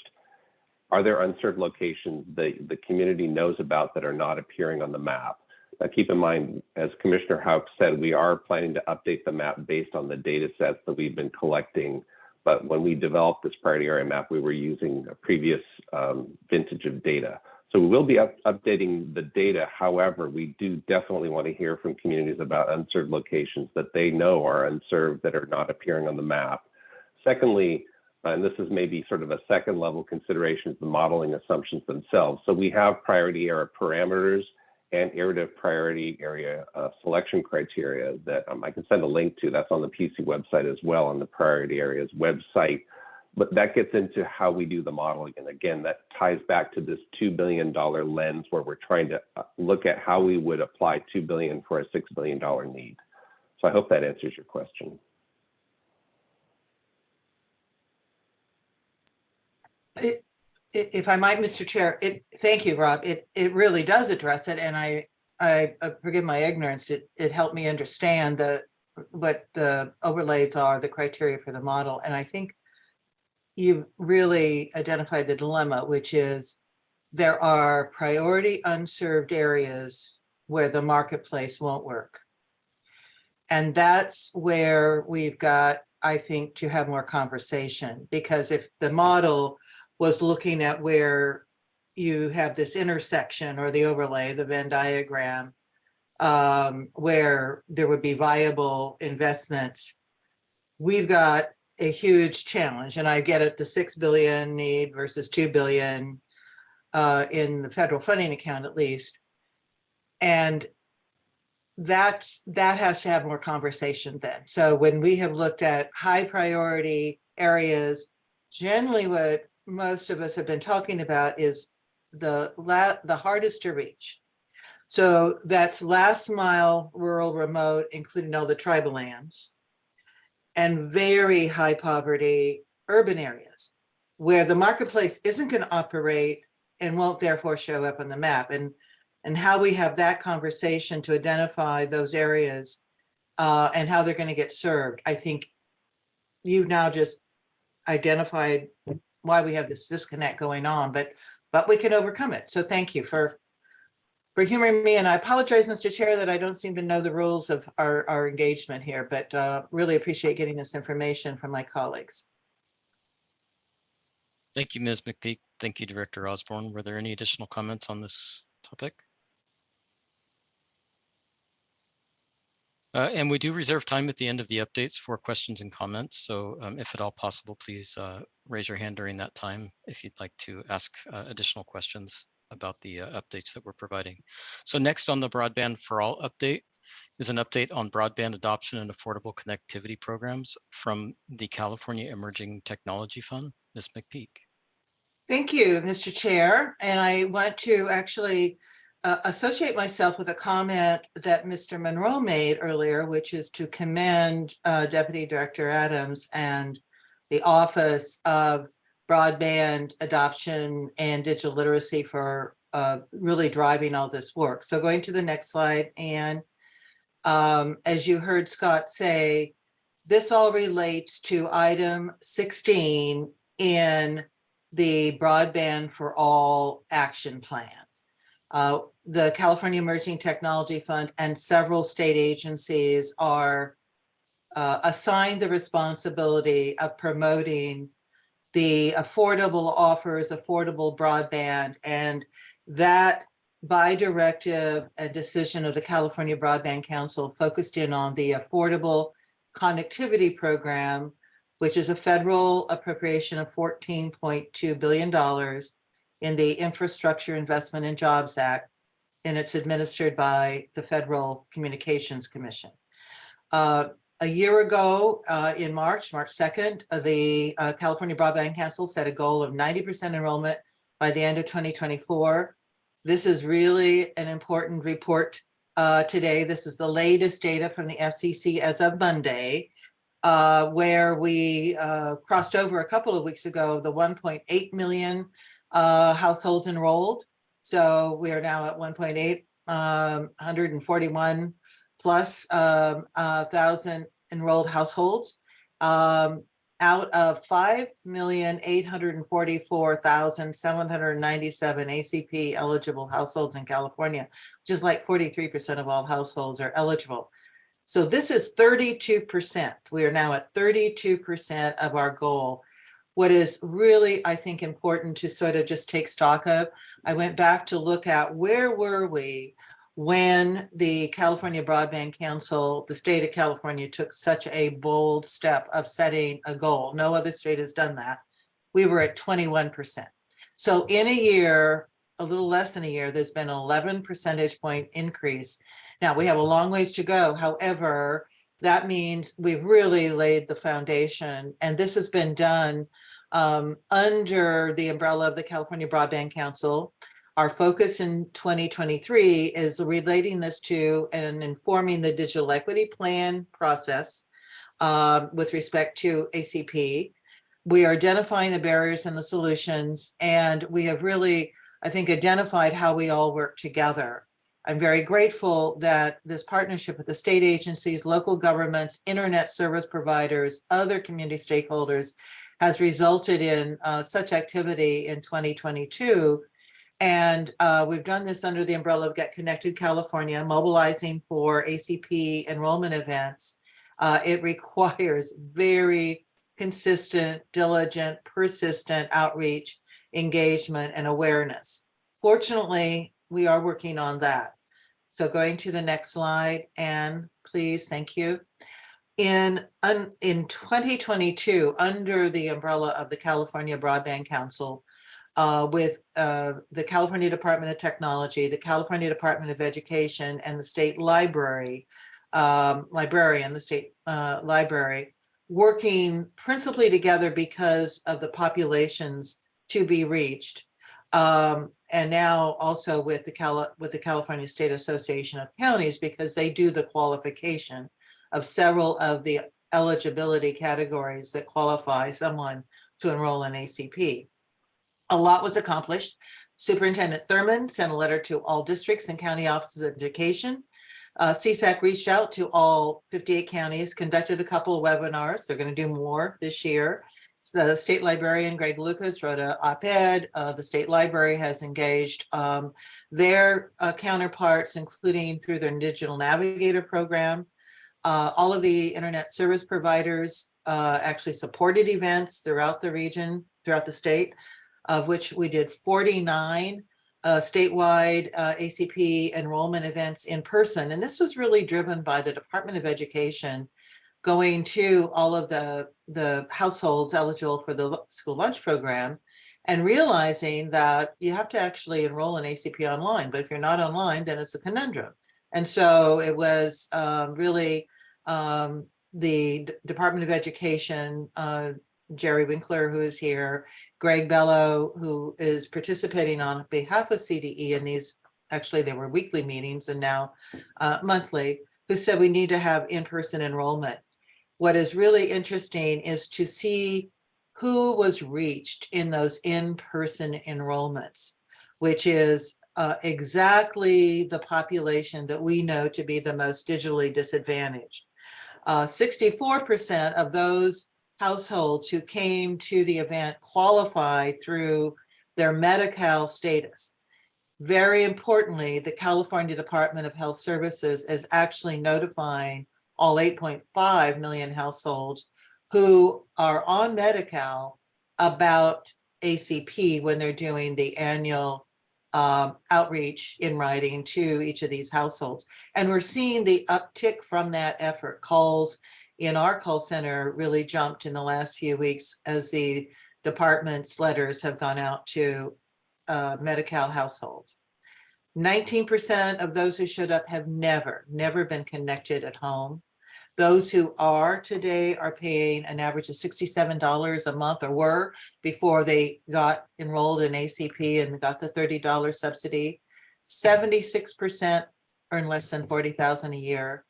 are there unserved locations that the community knows about that are not appearing on the map? Now keep in mind, as Commissioner Houck said, we are planning to update the map based on the data sets that we've been collecting. But when we developed this priority area map, we were using a previous vintage of data. So we will be updating the data. However, we do definitely want to hear from communities about unserved locations that they know are unserved that are not appearing on the map. Secondly, and this is maybe sort of a second level consideration, is the modeling assumptions themselves. So we have priority area parameters and iterative priority area selection criteria that I can send a link to. That's on the PC website as well, on the priority areas website. But that gets into how we do the modeling. And again, that ties back to this $2 billion lens where we're trying to look at how we would apply $2 billion for a $6 billion need. So I hope that answers your question. If I might, Mr. Chair, thank you, Rob. It really does address it. And I forgive my ignorance. It helped me understand what the overlays are, the criteria for the model. And I think you've really identified the dilemma, which is there are priority unserved areas where the marketplace won't work. And that's where we've got, I think, to have more conversation, because if the model was looking at where you have this intersection or the overlay, the Venn diagram, where there would be viable investments, we've got a huge challenge. And I get it, the 6 billion need versus 2 billion in the federal funding account, at least. And that has to have more conversation then. So when we have looked at high priority areas, generally what most of us have been talking about is the hardest to reach. So that's last mile, rural, remote, including all the tribal lands, and very high poverty urban areas where the marketplace isn't going to operate and won't therefore show up on the map. And how we have that conversation to identify those areas and how they're going to get served. I think you've now just identified why we have this disconnect going on, but we can overcome it. So thank you for humoring me. And I apologize, Mr. Chair, that I don't seem to know the rules of our engagement here, but really appreciate getting this information from my colleagues. Thank you, Ms. McPeak. Thank you, Director Osborne. Were there any additional comments on this topic? And we do reserve time at the end of the updates for questions and comments. So if at all possible, please raise your hand during that time if you'd like to ask additional questions about the updates that we're providing. So next on the Broadband for All update is an update on broadband adoption and affordable connectivity programs from the California Emerging Technology Fund. Ms. McPeak. Thank you, Mr. Chair. And I want to actually associate myself with a comment that Mr. Monroe made earlier, which is to commend Deputy Director Adams and the Office of Broadband Adoption and Digital Literacy for really driving all this work. So going to the next slide, and as you heard Scott say, this all relates to item 16 in the Broadband for All Action Plan. The California Emerging Technology Fund and several state agencies are assigned the responsibility of promoting the affordable offers, affordable broadband, and that by directive and decision of the California Broadband Council focused in on the Affordable Connectivity Program, which is a federal appropriation of $14.2 billion in the Infrastructure Investment and Jobs Act, and it's administered by the Federal Communications Commission. A year ago, in March 2nd, the California Broadband Council set a goal of 90% enrollment by the end of 2024. This is really an important report today. This is the latest data from the FCC as of Monday, where we crossed over a couple of weeks ago the 1.8 million households enrolled. So we are now at 1.8, 141 plus thousand enrolled households out of 5,844,797 ACP eligible households in California, which is like 43% of all households are eligible. So this is 32%. We are now at 32% of our goal. What is really, I think, important to sort of just take stock of, I went back to look at where were we when the California Broadband Council, the state of California, took such a bold step of setting a goal. No other state has done that. We were at 21%. So in a year, a little less than a year, there's been an 11 percentage point increase. Now we have a long ways to go. However, that means we've really laid the foundation, and this has been done under the umbrella of the California Broadband Council. Our focus in 2023 is relating this to and informing the digital equity plan process with respect to ACP. We are identifying the barriers and the solutions, and we have really, I think, identified how we all work together. I'm very grateful that this partnership with the state agencies, local governments, internet service providers, other community stakeholders has resulted in such activity in 2022. And we've done this under the umbrella of Get Connected California, mobilizing for ACP enrollment events. It requires very consistent, diligent, persistent outreach, engagement, and awareness. Fortunately, we are working on that. So going to the next slide, Anne, please, thank you. In 2022, under the umbrella of the California Broadband Council, with the California Department of Technology, the California Department of Education, and the state library, the state library, working principally together because of the populations to be reached. And now also with the California State Association of Counties, because they do the qualification of several of the eligibility categories that qualify someone to enroll in ACP. A lot was accomplished. Superintendent Thurman sent a letter to all districts and county offices of education. CSAC reached out to all 58 counties, conducted a couple of webinars. They're going to do more this year. The state librarian, Greg Lucas, wrote an op-ed. The state library has engaged their counterparts, including through their Digital Navigator program. All of the internet service providers actually supported events throughout the region, throughout the state, of which we did 49 statewide ACP enrollment events in person. And this was really driven by the Department of Education going to all of the households eligible for the school lunch program and realizing that you have to actually enroll in ACP online, but if you're not online, then it's a conundrum. And so it was really the Department of Education, Jerry Winkler, who is here, Greg Bello, who is participating on behalf of CDE in these, actually they were weekly meetings and now monthly, who said we need to have in-person enrollment. What is really interesting is to see who was reached in those in-person enrollments, which is exactly the population that we know to be the most digitally disadvantaged. 64% of those households who came to the event qualify through their Medi-Cal status. Very importantly, the California Department of Health Services is actually notifying all 8.5 million households who are on Medi-Cal about ACP when they're doing the annual outreach in writing to each of these households. And we're seeing the uptick from that effort. Calls in our call center really jumped in the last few weeks as the department's letters have gone out to Medi-Cal households. 19% of those who showed up have never been connected at home. Those who are today are paying an average of $67 a month, or were before they got enrolled in ACP and got the $30 subsidy. 76% earn less than $40,000 a year.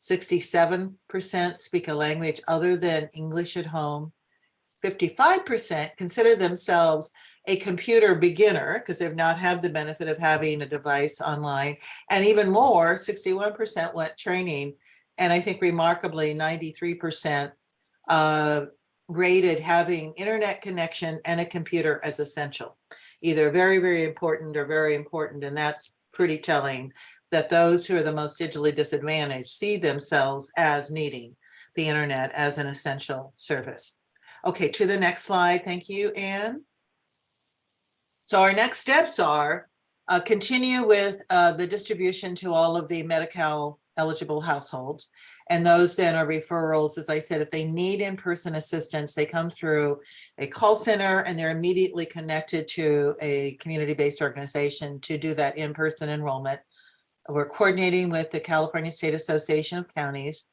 67% speak a language other than English at home. 55% consider themselves a computer beginner because they've not had the benefit of having a device online. And even more, 61% went training. And I think remarkably, 93% rated having internet connection and a computer as essential, either very, very important or very important. And that's pretty telling that those who are the most digitally disadvantaged see themselves as needing the internet as an essential service. Okay, to the next slide. Thank you, Anne. So our next steps are continue with the distribution to all of the Medi-Cal eligible households. And those then are referrals. As I said, if they need in-person assistance, they come through a call center and they're immediately connected to a community-based organization to do that in-person enrollment. We're coordinating with the California State Association of Counties,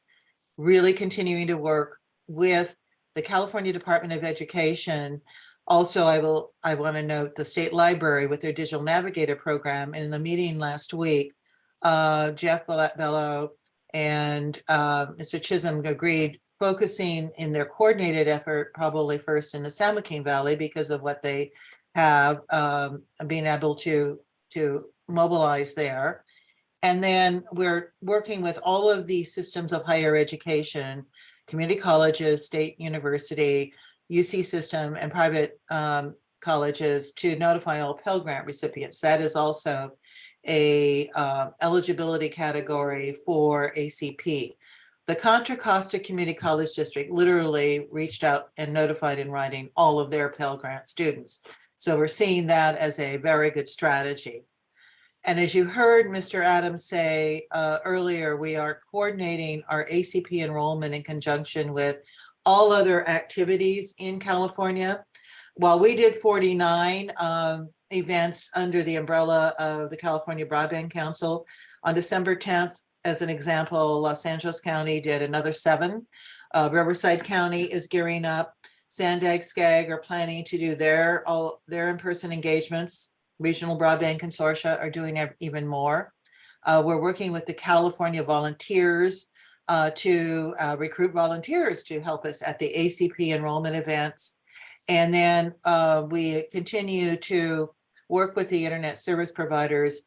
really continuing to work with the California Department of Education. Also, I want to note the State Library with their Digital Navigator program. And in the meeting last week, Jeff Bello and Mr. Chisholm agreed, focusing in their coordinated effort, probably first in the San Joaquin Valley because of what they have, being able to mobilize there. And then we're working with all of the systems of higher education, community colleges, state university, UC system, and private colleges to notify all Pell Grant recipients. That is also a eligibility category for ACP. The Contra Costa Community College District literally reached out and notified in writing all of their Pell Grant students. So we're seeing that as a very good strategy. And as you heard Mr. Adams say earlier, we are coordinating our ACP enrollment in conjunction with all other activities in California. While we did 49 events under the umbrella of the California Broadband Council, on December 10th, as an example, Los Angeles County did another 7. Riverside County is gearing up. Sandag, Skag are planning to do their in-person engagements. Regional Broadband Consortia are doing even more. We're working with the California volunteers to recruit volunteers to help us at the ACP enrollment events. And then we continue to work with the internet service providers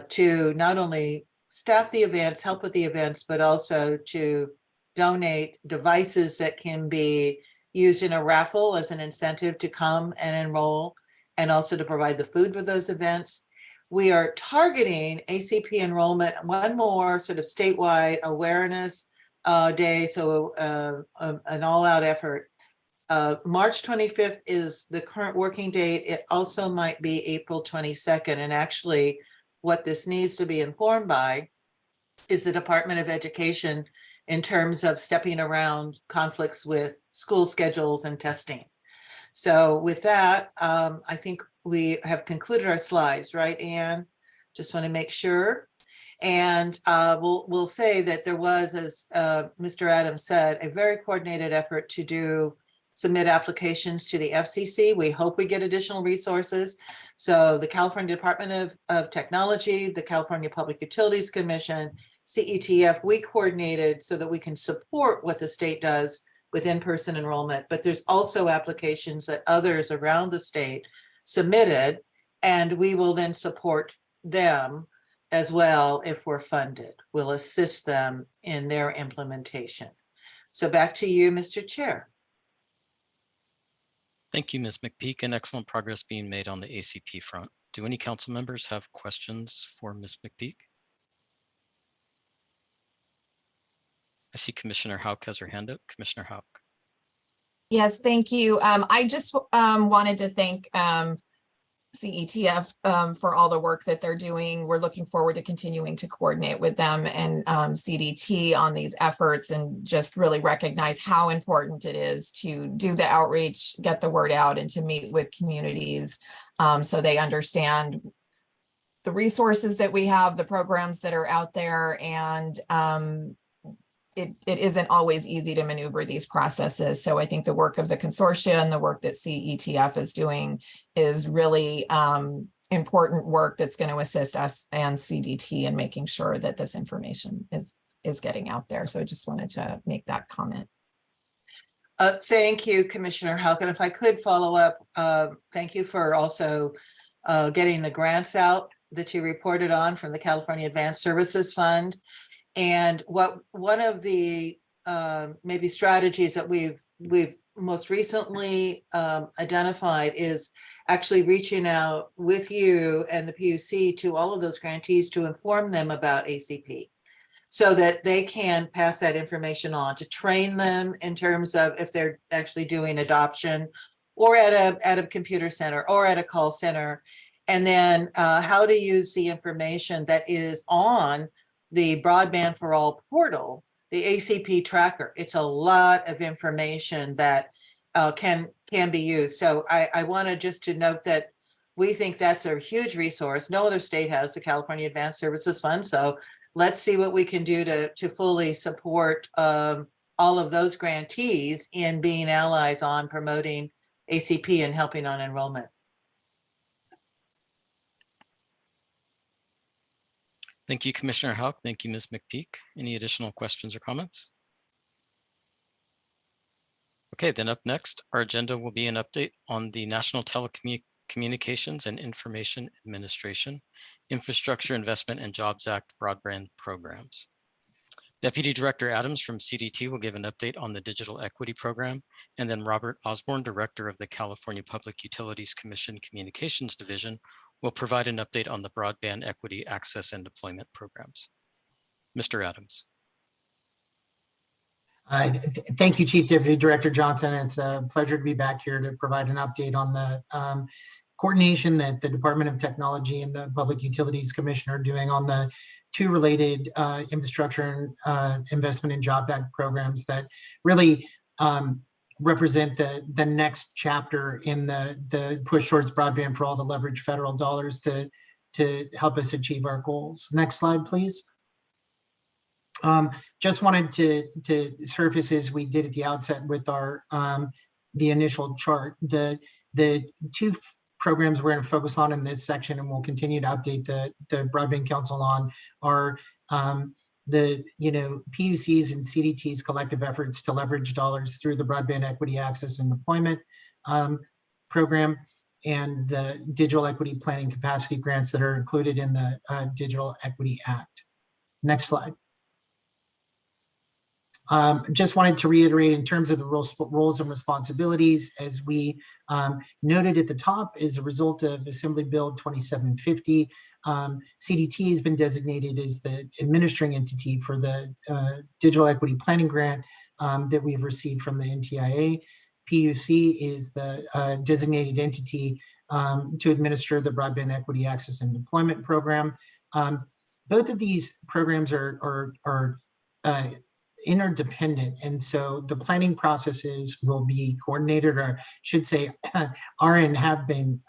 to not only staff the events, help with the events, but also to donate devices that can be used in a raffle as an incentive to come and enroll, and also to provide the food for those events. We are targeting ACP enrollment, one more sort of statewide awareness day, so an all-out effort. March 25th is the current working date. It also might be April 22nd. And actually, what this needs to be informed by is the Department of Education in terms of stepping around conflicts with school schedules and testing. So with that, I think we have concluded our slides, right, Anne? Just want to make sure. And we'll say that there was, as Mr. Adams said, a very coordinated effort to submit applications to the FCC. We hope we get additional resources. So the California Department of Technology, the California Public Utilities Commission, CETF, we coordinated so that we can support what the state does with in-person enrollment. But there's also applications that others around the state submitted, and we will then support them as well if we're funded. We'll assist them in their implementation. So back to you, Mr. Chair. Thank you, Ms. McPeak, and excellent progress being made on the ACP front. Do any council members have questions for Ms. McPeak? I see Commissioner Houck has her hand up. Commissioner Houck. Yes, thank you. I just wanted to thank CETF for all the work that they're doing. We're looking forward to continuing to coordinate with them and CDT on these efforts, and just really recognize how important it is to do the outreach, get the word out, and to meet with communities so they understand the resources that we have, the programs that are out there, and it isn't always easy to maneuver these processes. So I think the work of the consortia and the work that CETF is doing is really important work that's going to assist us and CDT in making sure that this information is getting out there. So I just wanted to make that comment. Thank you, Commissioner Houck. And if I could follow up, thank you for also getting the grants out that you reported on from the California Advanced Services Fund. And one of the maybe strategies that we've most recently identified is actually reaching out with you and the PUC to all of those grantees to inform them about ACP, so that they can pass that information on, to train them in terms of if they're actually doing adoption or at a computer center or at a call center, and then how to use the information that is on the Broadband for All portal, the ACP tracker. It's a lot of information that can be used. So I wanted just to note that we think that's a huge resource. No other state has the California Advanced Services Fund. So let's see what we can do to fully support all of those grantees in being allies on promoting ACP and helping on enrollment. Thank you, Commissioner Houck. Thank you, Ms. McPeak. Any additional questions or comments? Okay, then up next, our agenda will be an update on the National Telecommunications and Information Administration Infrastructure Investment and Jobs Act broadband programs. Deputy Director Adams from CDT will give an update on the Digital Equity Program, and then Robert Osborne, Director of the California Public Utilities Commission Communications Division, will provide an update on the Broadband Equity Access and Deployment Programs. Mr. Adams. Thank you, Chief Deputy Director Johnson. It's a pleasure to be back here to provide an update on the coordination that the Department of Technology and the Public Utilities Commission are doing on the two related infrastructure and investment and job act programs that really represent the next chapter in the push towards broadband for all, the leverage federal dollars to help us achieve our goals. Next slide, please. Just wanted to surface, as we did at the outset with our the initial chart, the two programs we're going to focus on in this section, and we'll continue to update the Broadband Council on, are the PUC's and CDT's collective efforts to leverage dollars through the Broadband Equity Access and Deployment program, and the Digital Equity Planning Capacity Grants that are included in the Digital Equity Act. Next slide. Just wanted to reiterate in terms of the roles and responsibilities, as we noted at the top, as a result of Assembly Bill 2750, CDT has been designated as the administering entity for the Digital Equity Planning Grant that we've received from the NTIA. PUC is the designated entity to administer the Broadband Equity Access and Deployment Program. Both of these programs are interdependent, and so the planning processes will be coordinated, or should say are and have been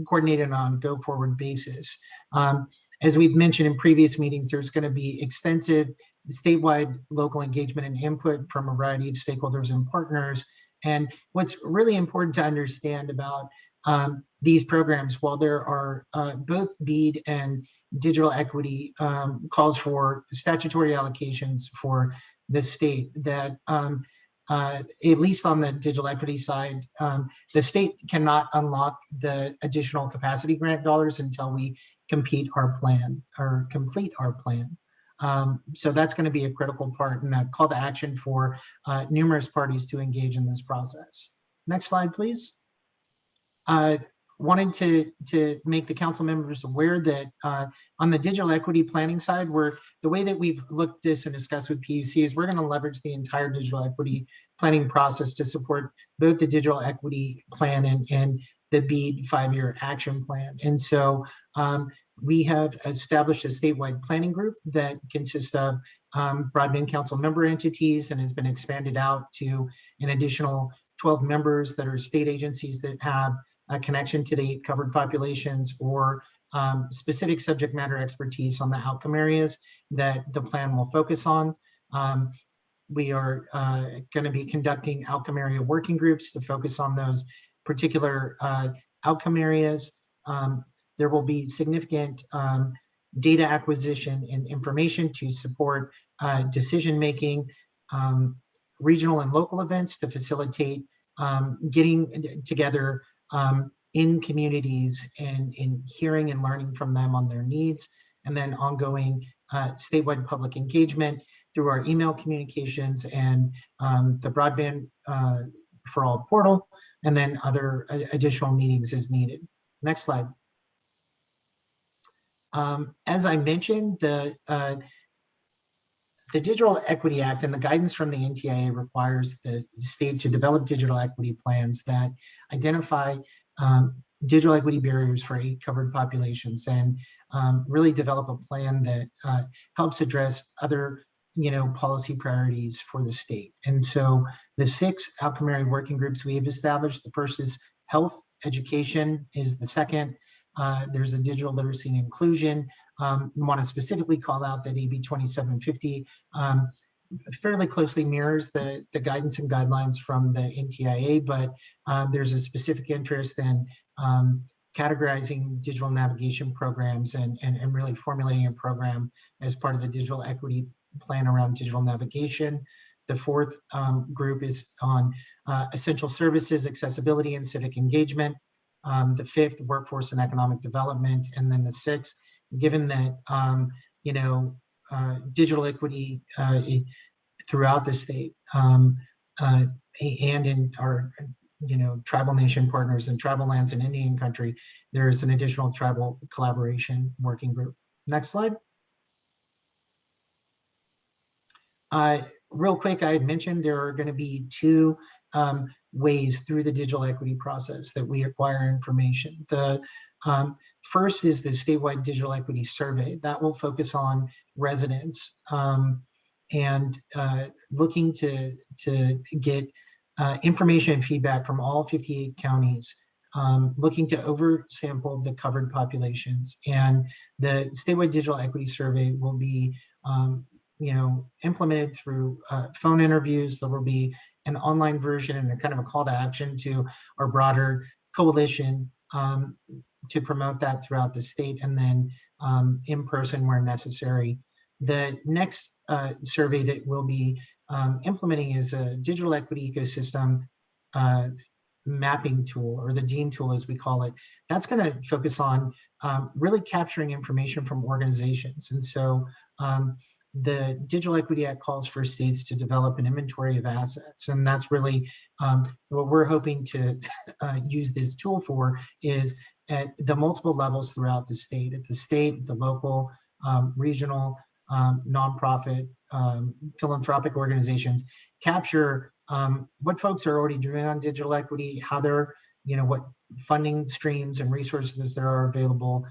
coordinated on a go-forward basis. As we've mentioned in previous meetings, there's going to be extensive statewide local engagement and input from a variety of stakeholders and partners. And what's really important to understand about these programs, while there are both BEAD and digital equity calls for statutory allocations for the state, that at least on the digital equity side, the state cannot unlock the additional capacity grant dollars until we complete our plan. So that's going to be a critical part and a call to action for numerous parties to engage in this process. Next slide, please. Wanted to make the council members aware that on the digital equity planning side, the way that we've looked at this and discussed with PUC is we're going to leverage the entire digital equity planning process to support both the digital equity plan and the BEAD 5-year action plan. And so we have established a statewide planning group that consists of Broadband Council member entities and has been expanded out to an additional 12 members that are state agencies that have a connection to the covered populations or specific subject matter expertise on the outcome areas that the plan will focus on. We are going to be conducting outcome area working groups to focus on those particular outcome areas. There will be significant data acquisition and information to support decision-making, regional and local events to facilitate getting together in communities and in hearing and learning from them on their needs, and then ongoing statewide public engagement through our email communications and the Broadband for All portal, and then other additional meetings as needed. Next slide. As I mentioned, the Digital Equity Act and the guidance from the NTIA requires the state to develop digital equity plans that identify digital equity barriers for 8 covered populations and really develop a plan that helps address other policy priorities for the state. And so the 6 outcome area working groups we have established, the first is health, education is the second. There's a digital literacy and inclusion. We want to specifically call out that AB 2750 fairly closely mirrors the guidance and guidelines from the NTIA, but there's a specific interest in categorizing digital navigation programs and really formulating a program as part of the digital equity plan around digital navigation. The 4th group is on essential services, accessibility, and civic engagement. The 5th, workforce and economic development. And then the 6th, given that, digital equity throughout the state and in our, tribal nation partners and tribal lands in Indian country, there is an additional tribal collaboration working group. Next slide. Real quick, I had mentioned there are going to be 2 ways through the digital equity process that we acquire information. The first is the statewide digital equity survey that will focus on residents and looking to get information and feedback from all 58 counties, looking to oversample the covered populations. And the statewide digital equity survey will be implemented through phone interviews. There will be an online version and a kind of a call to action to our broader coalition to promote that throughout the state, and then in person where necessary. The next survey that we'll be implementing is a digital equity ecosystem mapping tool, or the DEAM tool as we call it. That's going to focus on really capturing information from organizations. And so the Digital Equity Act calls for states to develop an inventory of assets. And that's really what we're hoping to use this tool for, is at the multiple levels throughout the state, the local, regional, nonprofit, philanthropic organizations, capture what folks are already doing on digital equity, how they're, what funding streams and resources there are available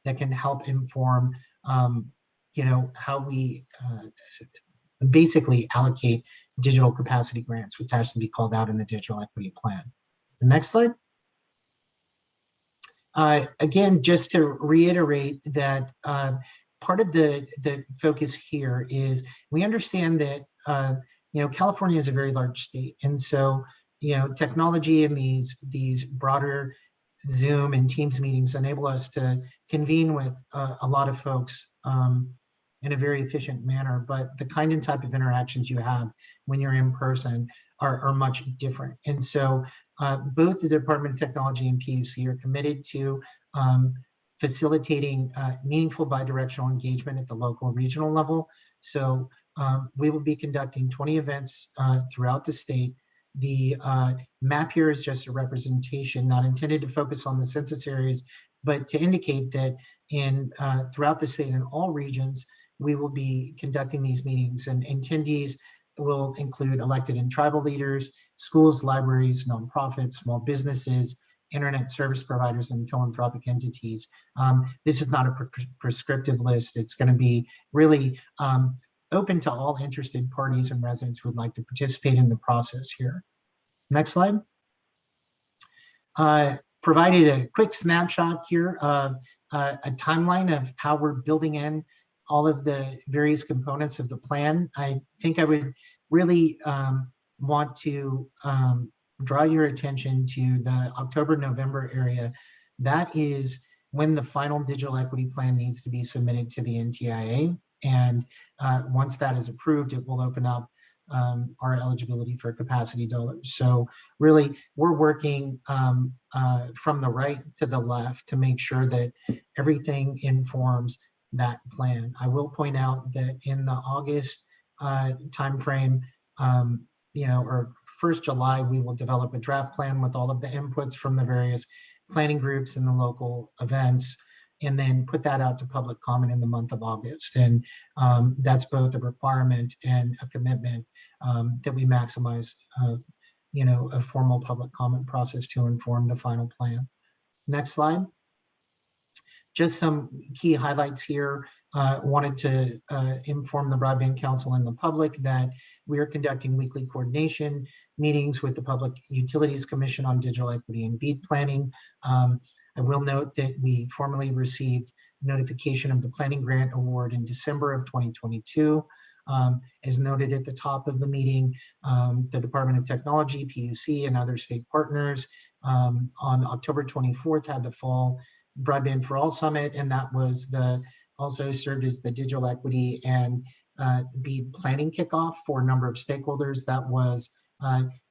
that can help inform how we basically allocate digital capacity grants, which has to be called out in the digital equity plan. The next slide. Again, just to reiterate that part of the focus here is we understand that California is a very large state, and so technology and these broader Zoom and Teams meetings enable us to convene with a lot of folks in a very efficient manner, but the kind and type of interactions you have when you're in person are much different. And so both the Department of Technology and PUC are committed to facilitating meaningful bidirectional engagement at the local and regional level. So we will be conducting 20 events throughout the state. The map here is just a representation, not intended to focus on the census areas, but to indicate that throughout the state in all regions, we will be conducting these meetings, and attendees will include elected and tribal leaders, schools, libraries, nonprofits, small businesses, internet service providers, and philanthropic entities. This is not a prescriptive list. It's going to be really open to all interested parties and residents who would like to participate in the process here. Next slide. Provided a quick snapshot here of a timeline of how we're building in all of the various components of the plan. I think I would really want to draw your attention to the October-November area. That is when the final digital equity plan needs to be submitted to the NTIA. And once that is approved, it will open up our eligibility for capacity dollars. So really, we're working from the right to the left to make sure that everything informs that plan. I will point out that in the August timeframe, or 1st July, we will develop a draft plan with all of the inputs from the various planning groups and the local events, and then put that out to public comment in the month of August. And that's both a requirement and a commitment that we maximize, a formal public comment process to inform the final plan. Next slide. Just some key highlights here. Wanted to inform the Broadband Council and the public that we are conducting weekly coordination meetings with the Public Utilities Commission on digital equity and BEAD planning. I will note that we formally received notification of the planning grant award in December of 2022. As noted at the top of the meeting, the Department of Technology, PUC, and other state partners on October 24th had the Fall Broadband for All Summit, and that was also served as the digital equity and BEAD planning kickoff for a number of stakeholders. That was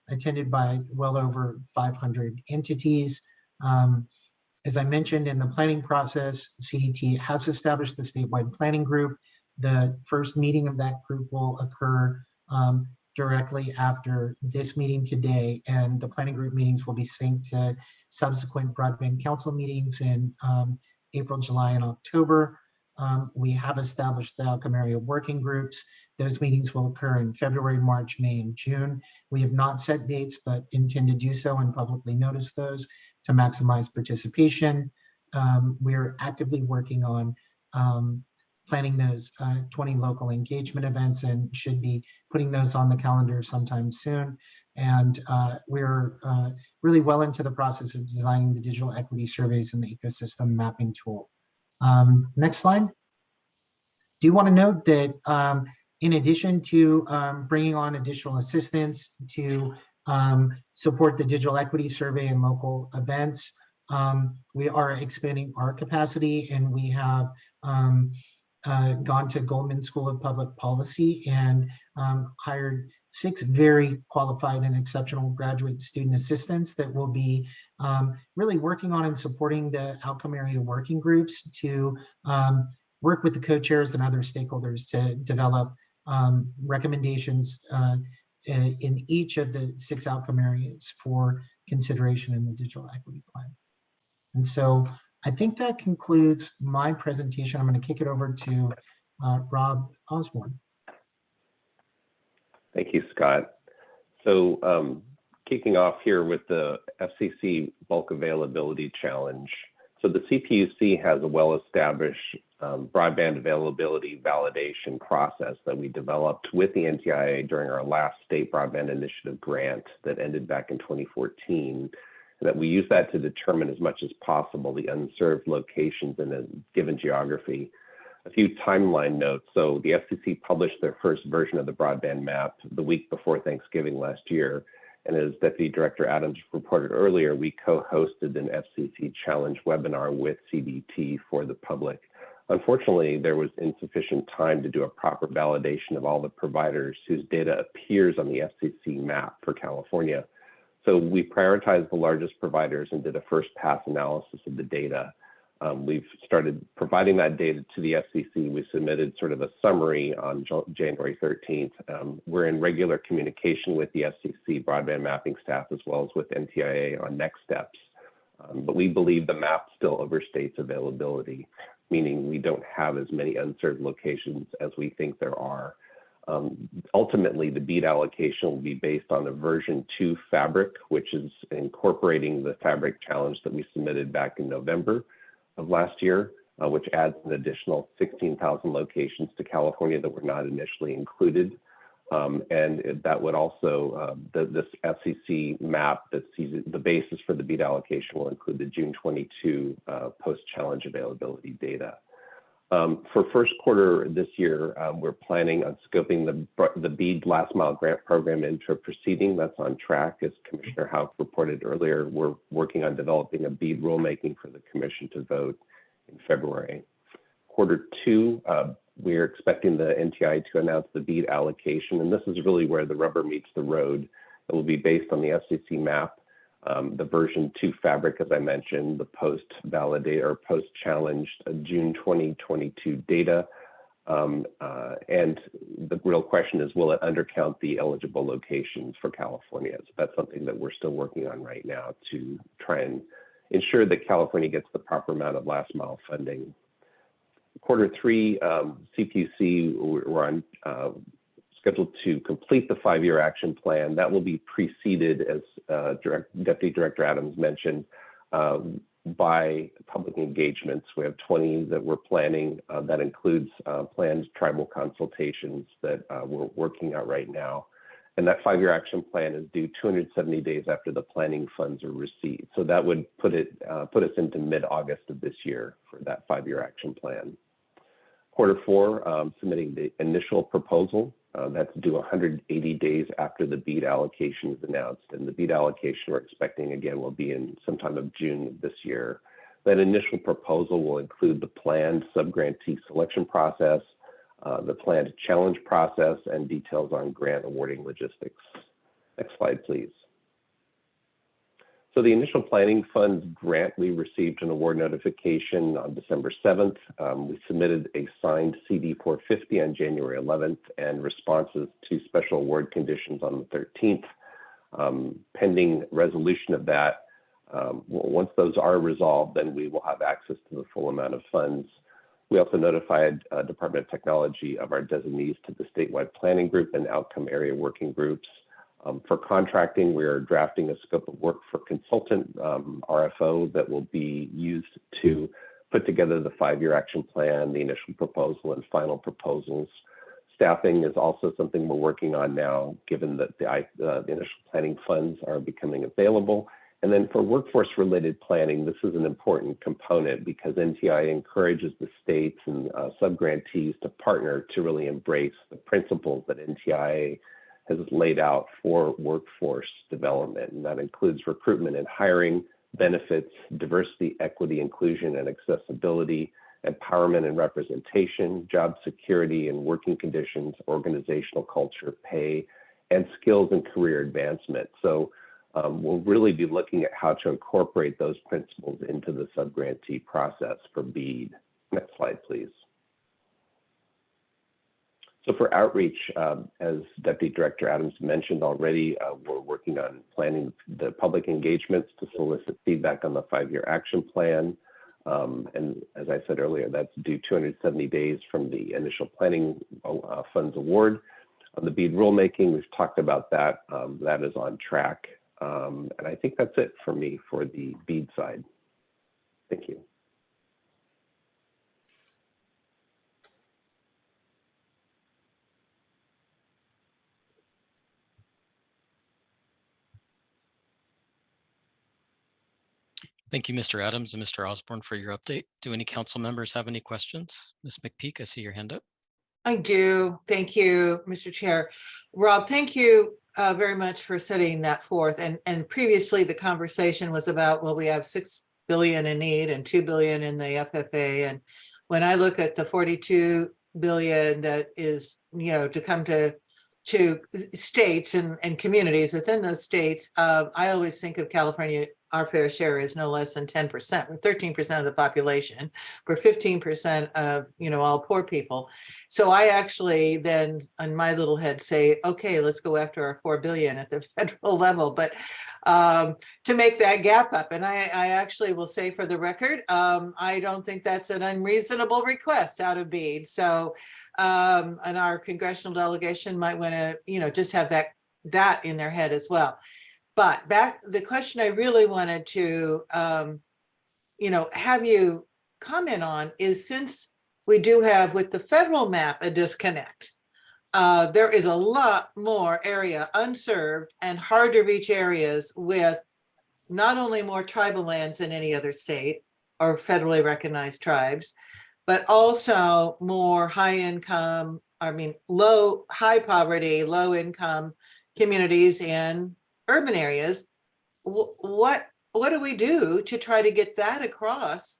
attended by well over 500 entities. As I mentioned in the planning process, CDT has established a statewide planning group. The first meeting of that group will occur directly after this meeting today, and the planning group meetings will be synced to subsequent Broadband Council meetings in April, July, and October. We have established the outcome area working groups. Those meetings will occur in February, March, May, and June. We have not set dates, but intend to do so and publicly notice those to maximize participation. We're actively working on planning those 20 local engagement events and should be putting those on the calendar sometime soon. And we're really well into the process of designing the digital equity surveys and the ecosystem mapping tool. Next slide. Do you want to note that in addition to bringing on additional assistance to support the digital equity survey and local events, we are expanding our capacity, and we have gone to Goldman School of Public Policy and hired 6 very qualified and exceptional graduate student assistants that will be really working on and supporting the outcome area working groups to work with the co-chairs and other stakeholders to develop recommendations in each of the 6 outcome areas for consideration in the digital equity plan. And so I think that concludes my presentation. I'm going to kick it over to Rob Osborne. Thank you, Scott. So kicking off here with the FCC bulk availability challenge. So the CPUC has a well-established broadband availability validation process that we developed with the NTIA during our last state broadband initiative grant that ended back in 2014. That we use that to determine as much as possible the unserved locations in a given geography. A few timeline notes. So the FCC published their first version of the broadband map the week before Thanksgiving last year. And as Deputy Director Adams reported earlier, we co-hosted an FCC Challenge webinar with CDT for the public Unfortunately, there was insufficient time to do a proper validation of all the providers whose data appears on the FCC map for California. So we prioritized the largest providers and did a first pass analysis of the data. We've started providing that data to the FCC. We submitted sort of a summary on January 13th. We're in regular communication with the FCC broadband mapping staff as well as with NTIA on next steps. But we believe the map still overstates availability, meaning we don't have as many unserved locations as we think there are. Ultimately, the BEAD allocation will be based on a version 2 fabric, which is incorporating the fabric challenge that we submitted back in November of last year, which adds an additional 16,000 locations to California that were not initially included. And that would also, this FCC map that sees the basis for the BEAD allocation will include the June 22 post-challenge availability data. For first quarter this year, we're planning on scoping the BEAD last mile grant program into a proceeding that's on track. As Commissioner Houck reported earlier, we're working on developing a BEAD rulemaking for the commission to vote in February. Quarter 2, we're expecting the NTI to announce the BEAD allocation, and this is really where the rubber meets the road. It will be based on the FCC map, the version 2 fabric, as I mentioned, the post-validate or post-challenged June 2022 data. And the real question is, will it undercount the eligible locations for California? So that's something that we're still working on right now to try and ensure that California gets the proper amount of last mile funding. Quarter 3, CPUC, we're on scheduled to complete the 5-year action plan. That will be preceded, as Deputy Director Adams mentioned, by public engagements. We have 20 that we're planning. That includes planned tribal consultations that we're working on right now. And that 5-year action plan is due 270 days after the planning funds are received. So that would put us into mid-August of this year for that 5-year action plan. Quarter 4, submitting the initial proposal. That's due 180 days after the BEAD allocation is announced. And the BEAD allocation we're expecting, again, will be in sometime of June of this year. That initial proposal will include the planned subgrantee selection process, the planned challenge process, and details on grant awarding logistics. Next slide, please. So the initial planning funds grant, we received an award notification on December 7th. We submitted a signed CD 450 on January 11th and responses to special award conditions on the 13th. Pending resolution of that, once those are resolved, then we will have access to the full amount of funds. We also notified Department of Technology of our designees to the statewide planning group and outcome area working groups. For contracting, we are drafting a scope of work for consultant RFO that will be used to put together the 5-year action plan, the initial proposal, and final proposals. Staffing is also something we're working on now, given that the initial planning funds are becoming available. And then for workforce-related planning, this is an important component because NTI encourages the states and subgrantees to partner to really embrace the principles that NTI has laid out for workforce development. And that includes recruitment and hiring, benefits, diversity, equity, inclusion, and accessibility, empowerment and representation, job security and working conditions, organizational culture, pay, and skills and career advancement. So we'll really be looking at how to incorporate those principles into the subgrantee process for BEAD. Next slide, please. So for outreach, as Deputy Director Adams mentioned already, we're working on planning the public engagements to solicit feedback on the 5-year action plan. And as I said earlier, that's due 270 days from the initial planning funds award. On the BEAD rulemaking, we've talked about that. That is on track. And I think that's it for me for the BEAD side. Thank you. Thank you, Mr. Adams and Mr. Osborne, for your update. Do any council members have any questions? Ms. McPeak, I see your hand up. I do. Thank you, Mr. Chair. Rob, thank you very much for setting that forth. And previously the conversation was about, well, we have $6 billion in need and $2 billion in the FFA. And when I look at the 42 billion that is, to come to states and communities within those states, I always think of California, our fair share is no less than 10%. We're 13% of the population. We're 15% of, all poor people. So I actually then on my little head say, okay, let's go after our 4 billion at the federal level, but to make that gap up. And I actually will say for the record, I don't think that's an unreasonable request out of BEAD. So and our congressional delegation might want to, just have that in their head as well. But the question I really wanted to, have you comment on is, since we do have with the federal map a disconnect, there is a lot more area unserved and hard to reach areas with not only more tribal lands than any other state or federally recognized tribes, but also more high poverty, low income communities in urban areas. What do we do to try to get that across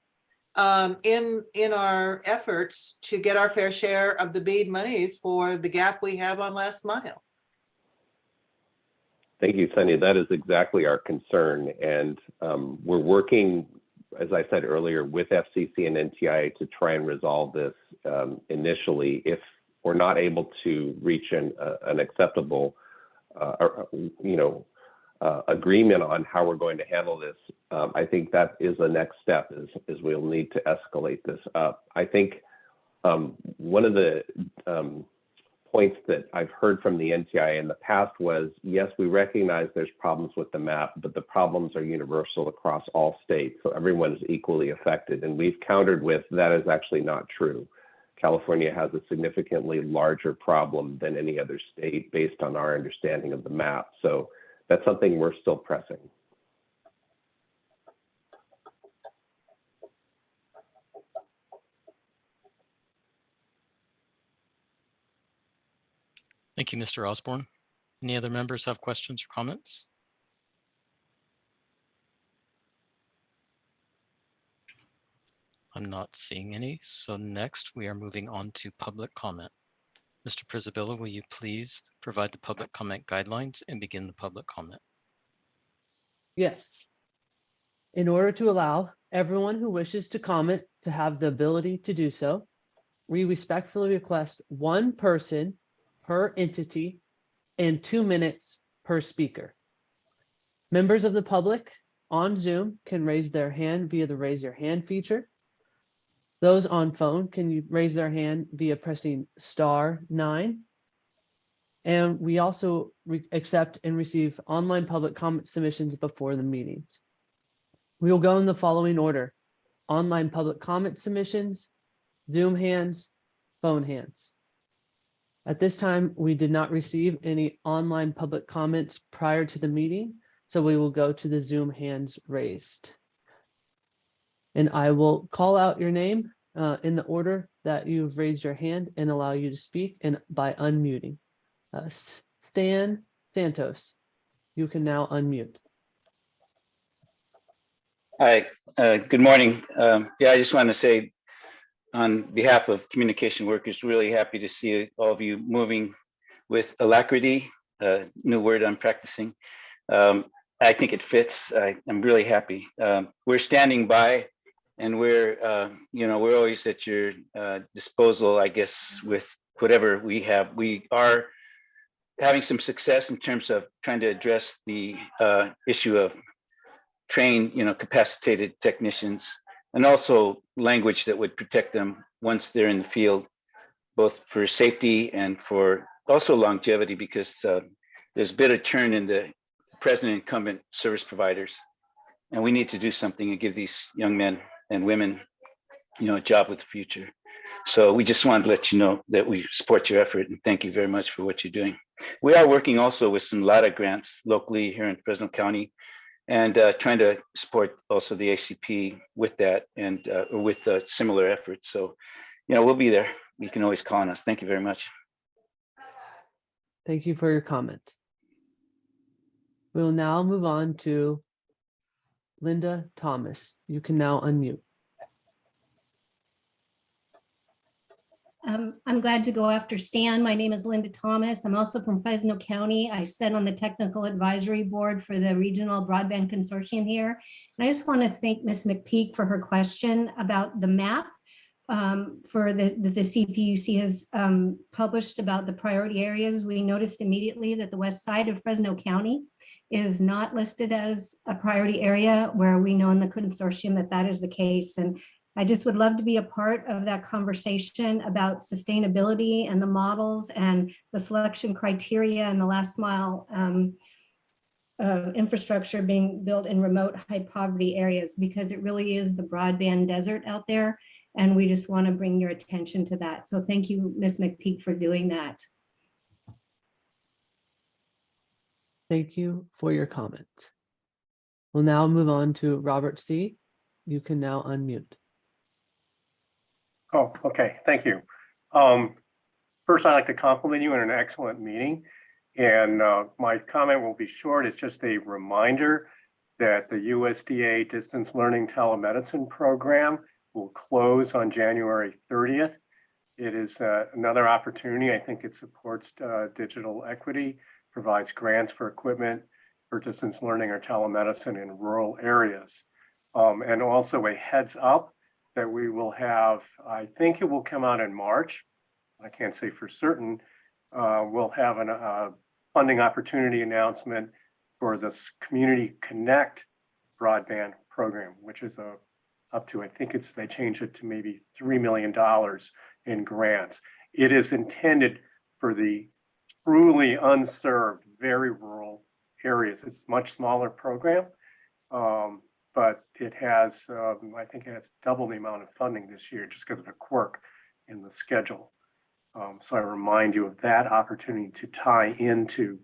in our efforts to get our fair share of the BEAD monies for the gap we have on last mile? Thank you, Sonia. That is exactly our concern. And we're working, as I said earlier, with FCC and NTIA to try and resolve this initially. If we're not able to reach an acceptable agreement on how we're going to handle this, I think that is the next step, is we'll need to escalate this up. I think one of the points that I've heard from the NTIA in the past was, yes, we recognize there's problems with the map, but the problems are universal across all states, so everyone is equally affected. And we've countered with, that is actually not true. California has a significantly larger problem than any other state based on our understanding of the map. So that's something we're still pressing. Thank you, Mr. Osborne. Any other members have questions or comments? I'm not seeing any. So next we are moving on to public comment. Mr. Pizzabilla, will you please provide the public comment guidelines and begin the public comment? Yes. In order to allow everyone who wishes to comment to have the ability to do so, we respectfully request one person per entity and 2 minutes per speaker. Members of the public on Zoom can raise their hand via the raise your hand feature. Those on phone can raise their hand via pressing *9. And we also accept and receive online public comment submissions before the meetings. We will go in the following order: online public comment submissions, Zoom hands, phone hands. At this time, we did not receive any online public comments prior to the meeting, so we will go to the Zoom hands raised. And I will call out your name in the order that you've raised your hand and allow you to speak, and by unmuting. Stan Santos, you can now unmute. Hi, good morning. I just want to say, on behalf of communication workers, really happy to see all of you moving with alacrity, new word I'm practicing. I think it fits. I'm really happy. We're standing by, and we're always at your disposal, I guess, with whatever we have. We are having some success in terms of trying to address the issue of trained, capacitated technicians, and also language that would protect them once they're in the field, both for safety and for also longevity, because there's a bit of churn in the present incumbent service providers. And we need to do something and give these young men and women, a job with the future. So we just wanted to let you know that we support your effort, and thank you very much for what you're doing. We are working also with some LADA grants locally here in Fresno County, and trying to support also the ACP with that, and with similar efforts. So, we'll be there. You can always call on us. Thank you very much. Thank you for your comment. We will now move on to Linda Thomas. You can now unmute. I'm glad to go after Stan. My name is Linda Thomas. I'm also from Fresno County. I sit on the technical advisory board for the Regional Broadband Consortium here. And I just want to thank Ms. McPeak for her question about the map for the CPUC has published about the priority areas. We noticed immediately that the west side of Fresno County is not listed as a priority area, where we know in the consortium that that is the case. And I just would love to be a part of that conversation about sustainability and the models and the selection criteria and the last mile infrastructure being built in remote high poverty areas, because it really is the broadband desert out there. And we just want to bring your attention to that. So thank you, Ms. McPeak, for doing that. Thank you for your comment. We'll now move on to Robert C. You can now unmute. Oh, okay. Thank you. First, I'd like to compliment you on an excellent meeting. And my comment will be short. It's just a reminder that the USDA Distance Learning Telemedicine Program will close on January 30th. It is another opportunity. I think it supports digital equity, provides grants for equipment for distance learning or telemedicine in rural areas. And also a heads up that we will have, I think it will come out in March. I can't say for certain. We'll have a funding opportunity announcement for this Community Connect broadband program, which is up to, I think they changed it to maybe $3 million in grants. It is intended for the truly unserved, very rural areas. It's a much smaller program, but it has, I think it has double the amount of funding this year just because of a quirk in the schedule. So I remind you of that opportunity to tie into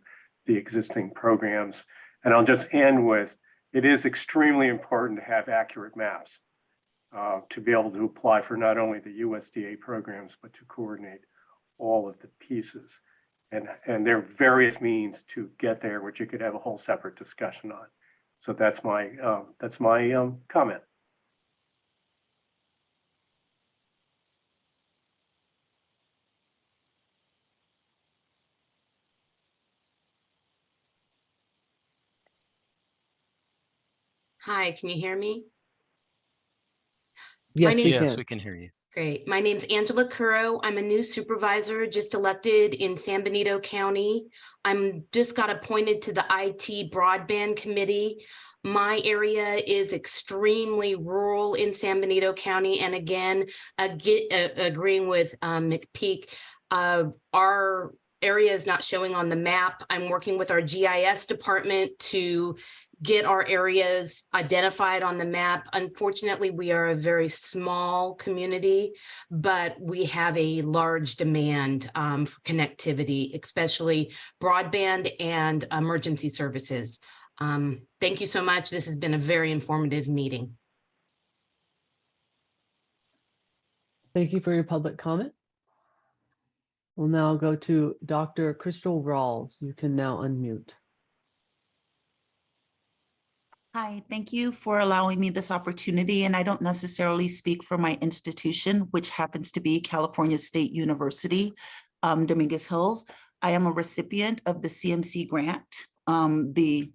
the existing programs. And I'll just end with, it is extremely important to have accurate maps to be able to apply for not only the USDA programs, but to coordinate all of the pieces. And there are various means to get there, which you could have a whole separate discussion on. So that's my comment. Hi, can you hear me? Yes, We can hear you. Great. My name's Angela Curro. I'm a new supervisor just elected in San Benito County. I'm just got appointed to the IT Broadband Committee. My area is extremely rural in San Benito County. And again, agreeing with McPeak, our area is not showing on the map. I'm working with our GIS department to get our areas identified on the map. Unfortunately, we are a very small community, but we have a large demand for connectivity, especially broadband and emergency services. Thank you so much. This has been a very informative meeting. Thank you for your public comment. We'll now go to Dr. Crystal Rawls. You can now unmute. Hi, thank you for allowing me this opportunity. And I don't necessarily speak for my institution, which happens to be California State University, Dominguez Hills. I am a recipient of the CMC grant, the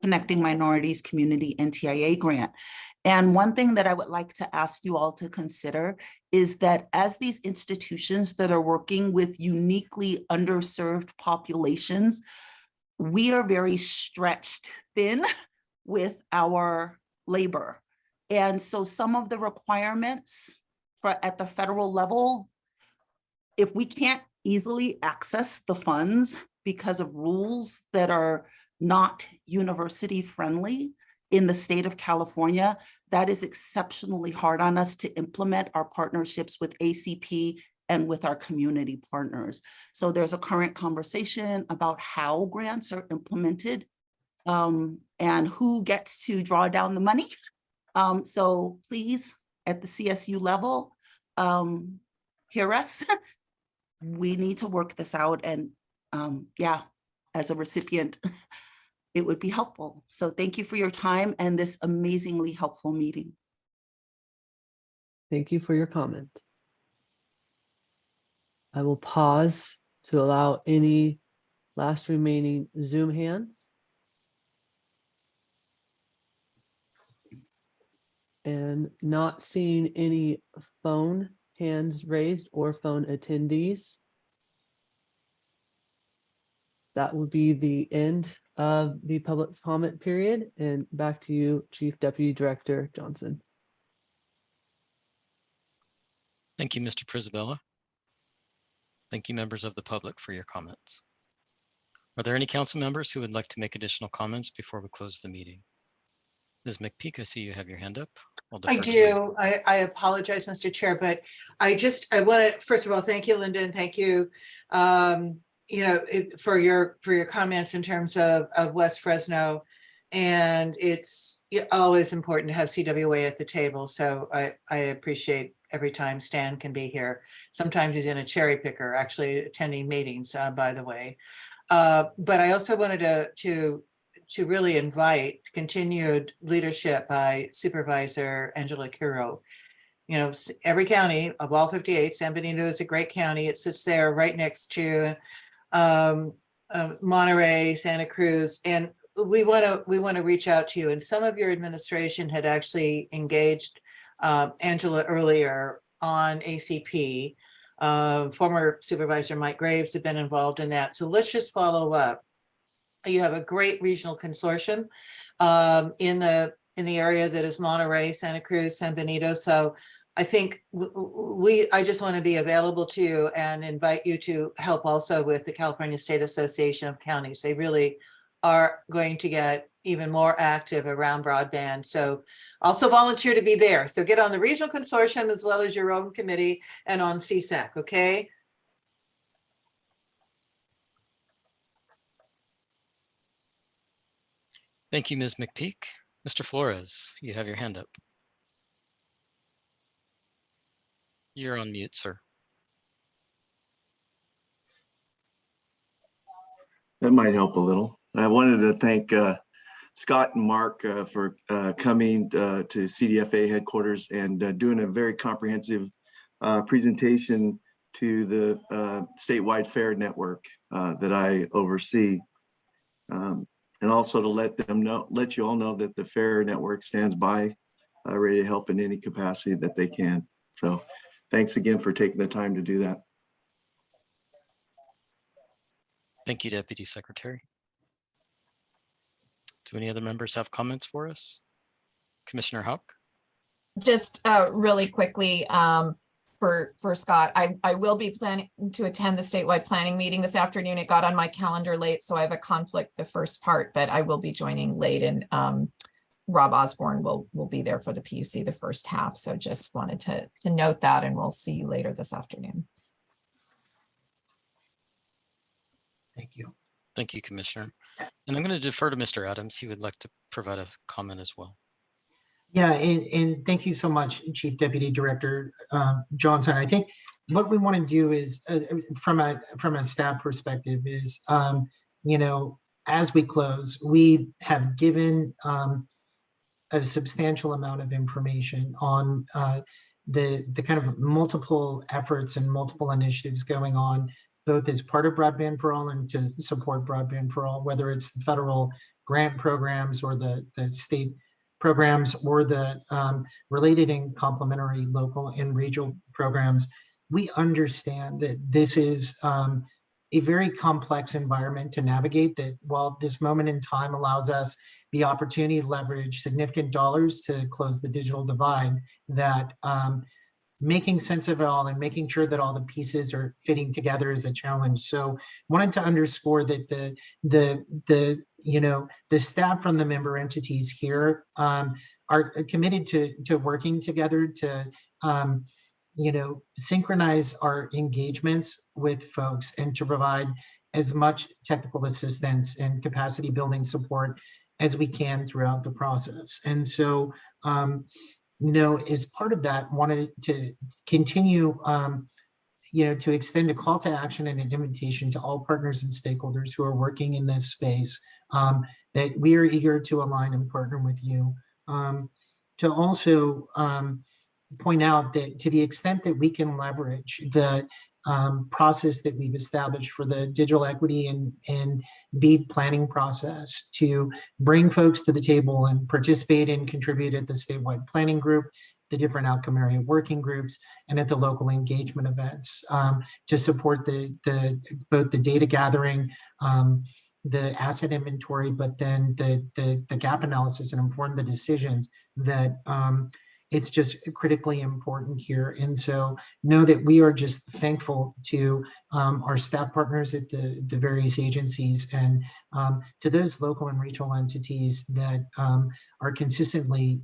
Connecting Minorities Community NTIA grant. And one thing that I would like to ask you all to consider is that as these institutions that are working with uniquely underserved populations, we are very stretched thin with our labor. And so some of the requirements at the federal level, if we can't easily access the funds because of rules that are not university friendly in the state of California, that is exceptionally hard on us to implement our partnerships with ACP and with our community partners. So there's a current conversation about how grants are implemented and who gets to draw down the money. So please, at the CSU level, hear us. We need to work this out. And yeah, as a recipient, it would be helpful. So thank you for your time and this amazingly helpful meeting. Thank you for your comment. I will pause to allow any last remaining Zoom hands. And not seeing any phone hands raised or phone attendees. That would be the end of the public comment period, and back to you, Chief Deputy Director Johnson. Thank you, Mr. Prisabella. Thank you, members of the public, for your comments. Are there any council members who would like to make additional comments before we close the meeting? Ms. McPeak, I see you have your hand up. I defer to you. do. I apologize, Mr. Chair, but I want to, first of all, thank you, Linda, and thank you, for your comments in terms of West Fresno. And it's always important to have CWA at the table. So I appreciate every time Stan can be here. Sometimes he's in a cherry picker, actually attending meetings, by the way. But I also wanted to really invite continued leadership by Supervisor Angela Curo. Every county of all 58, San Benito is a great county. It sits there right next to Monterey, Santa Cruz, and we want to reach out to you. And some of your administration had actually engaged Angela earlier on ACP. Former Supervisor Mike Graves had been involved in that. So let's just follow up. You have a great regional consortium in the area that is Monterey, Santa Cruz, San Benito. So I think I just want to be available to you and invite you to help also with the California State Association of Counties. They really are going to get even more active around broadband. So also volunteer to be there. So get on the regional consortium as well as your own committee and on CSAC, okay? Thank you, Ms. McPeak. Mr. Flores, you have your hand up. You're on mute, sir. That might help a little. I wanted to thank Scott and Mark for coming to CDFA headquarters and doing a very comprehensive presentation to the statewide fair network that I oversee. And also to let you all know that the fair network stands by, ready to help in any capacity that they can. So thanks again for taking the time to do that. Thank you, Deputy Secretary. Do any other members have comments for us? Commissioner Houck? Just really quickly, for Scott, I will be planning to attend the statewide planning meeting this afternoon. It got on my calendar late, so I have a conflict the first part, but I will be joining late, and Rob Osborne will be there for the PUC the first half. So just wanted to note that, and we'll see you later this afternoon. Thank you. Thank you, Commissioner. And I'm going to defer to Mr. Adams. He would like to provide a comment as well. Yeah, and thank you so much, Chief Deputy Director Johnson. I think what we want to do is, from a staff perspective, is as we close, we have given a substantial amount of information on the kind of multiple efforts and multiple initiatives going on, both as part of Broadband for All and to support Broadband for All, whether it's the federal grant programs or the state programs or the related and complementary local and regional programs. We understand that this is a very complex environment to navigate, that while this moment in time allows us the opportunity to leverage significant dollars to close the digital divide, that making sense of it all and making sure that all the pieces are fitting together is a challenge. So wanted to underscore that the staff from the member entities here are committed to working together to synchronize our engagements with folks and to provide as much technical assistance and capacity building support as we can throughout the process. And so as part of that, wanted to continue, to extend a call to action and an invitation to all partners and stakeholders who are working in this space, that we are eager to align and partner with you. To also point out that to the extent that we can leverage the process that we've established for the digital equity and BEAD planning process to bring folks to the table and participate and contribute at the statewide planning group, the different outcome area working groups, and at the local engagement events to support both the data gathering, the asset inventory, but then the gap analysis and the decisions that it's just critically important here. And so know that we are just thankful to our staff partners at the various agencies and to those local and regional entities that are consistently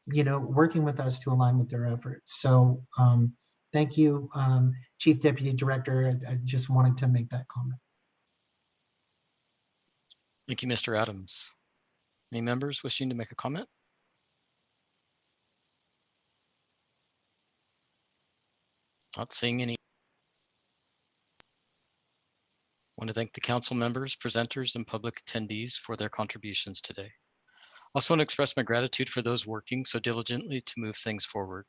working with us to align with their efforts. So thank you, Chief Deputy Director. I just wanted to make that comment. Thank you, Mr. Adams. Any members wishing to make a comment? Not seeing any. I want to thank the council members, presenters, and public attendees for their contributions today. I also want to express my gratitude for those working so diligently to move things forward.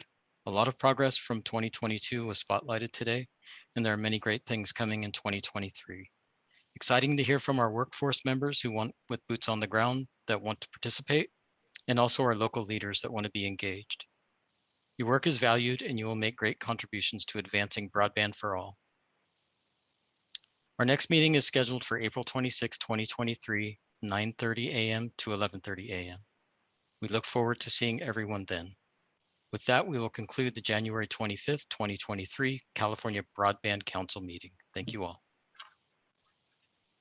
A lot of progress from 2022 was spotlighted today, and there are many great things coming in 2023. Exciting to hear from our workforce members who want with boots on the ground that want to participate, and also our local leaders that want to be engaged. Your work is valued and you will make great contributions to advancing broadband for all. Our next meeting is scheduled for April 26, 2023, 9:30 a.m. to 11:30 a.m. We look forward to seeing everyone then. With that, we will conclude the January 25th, 2023 California Broadband Council meeting. Thank you all.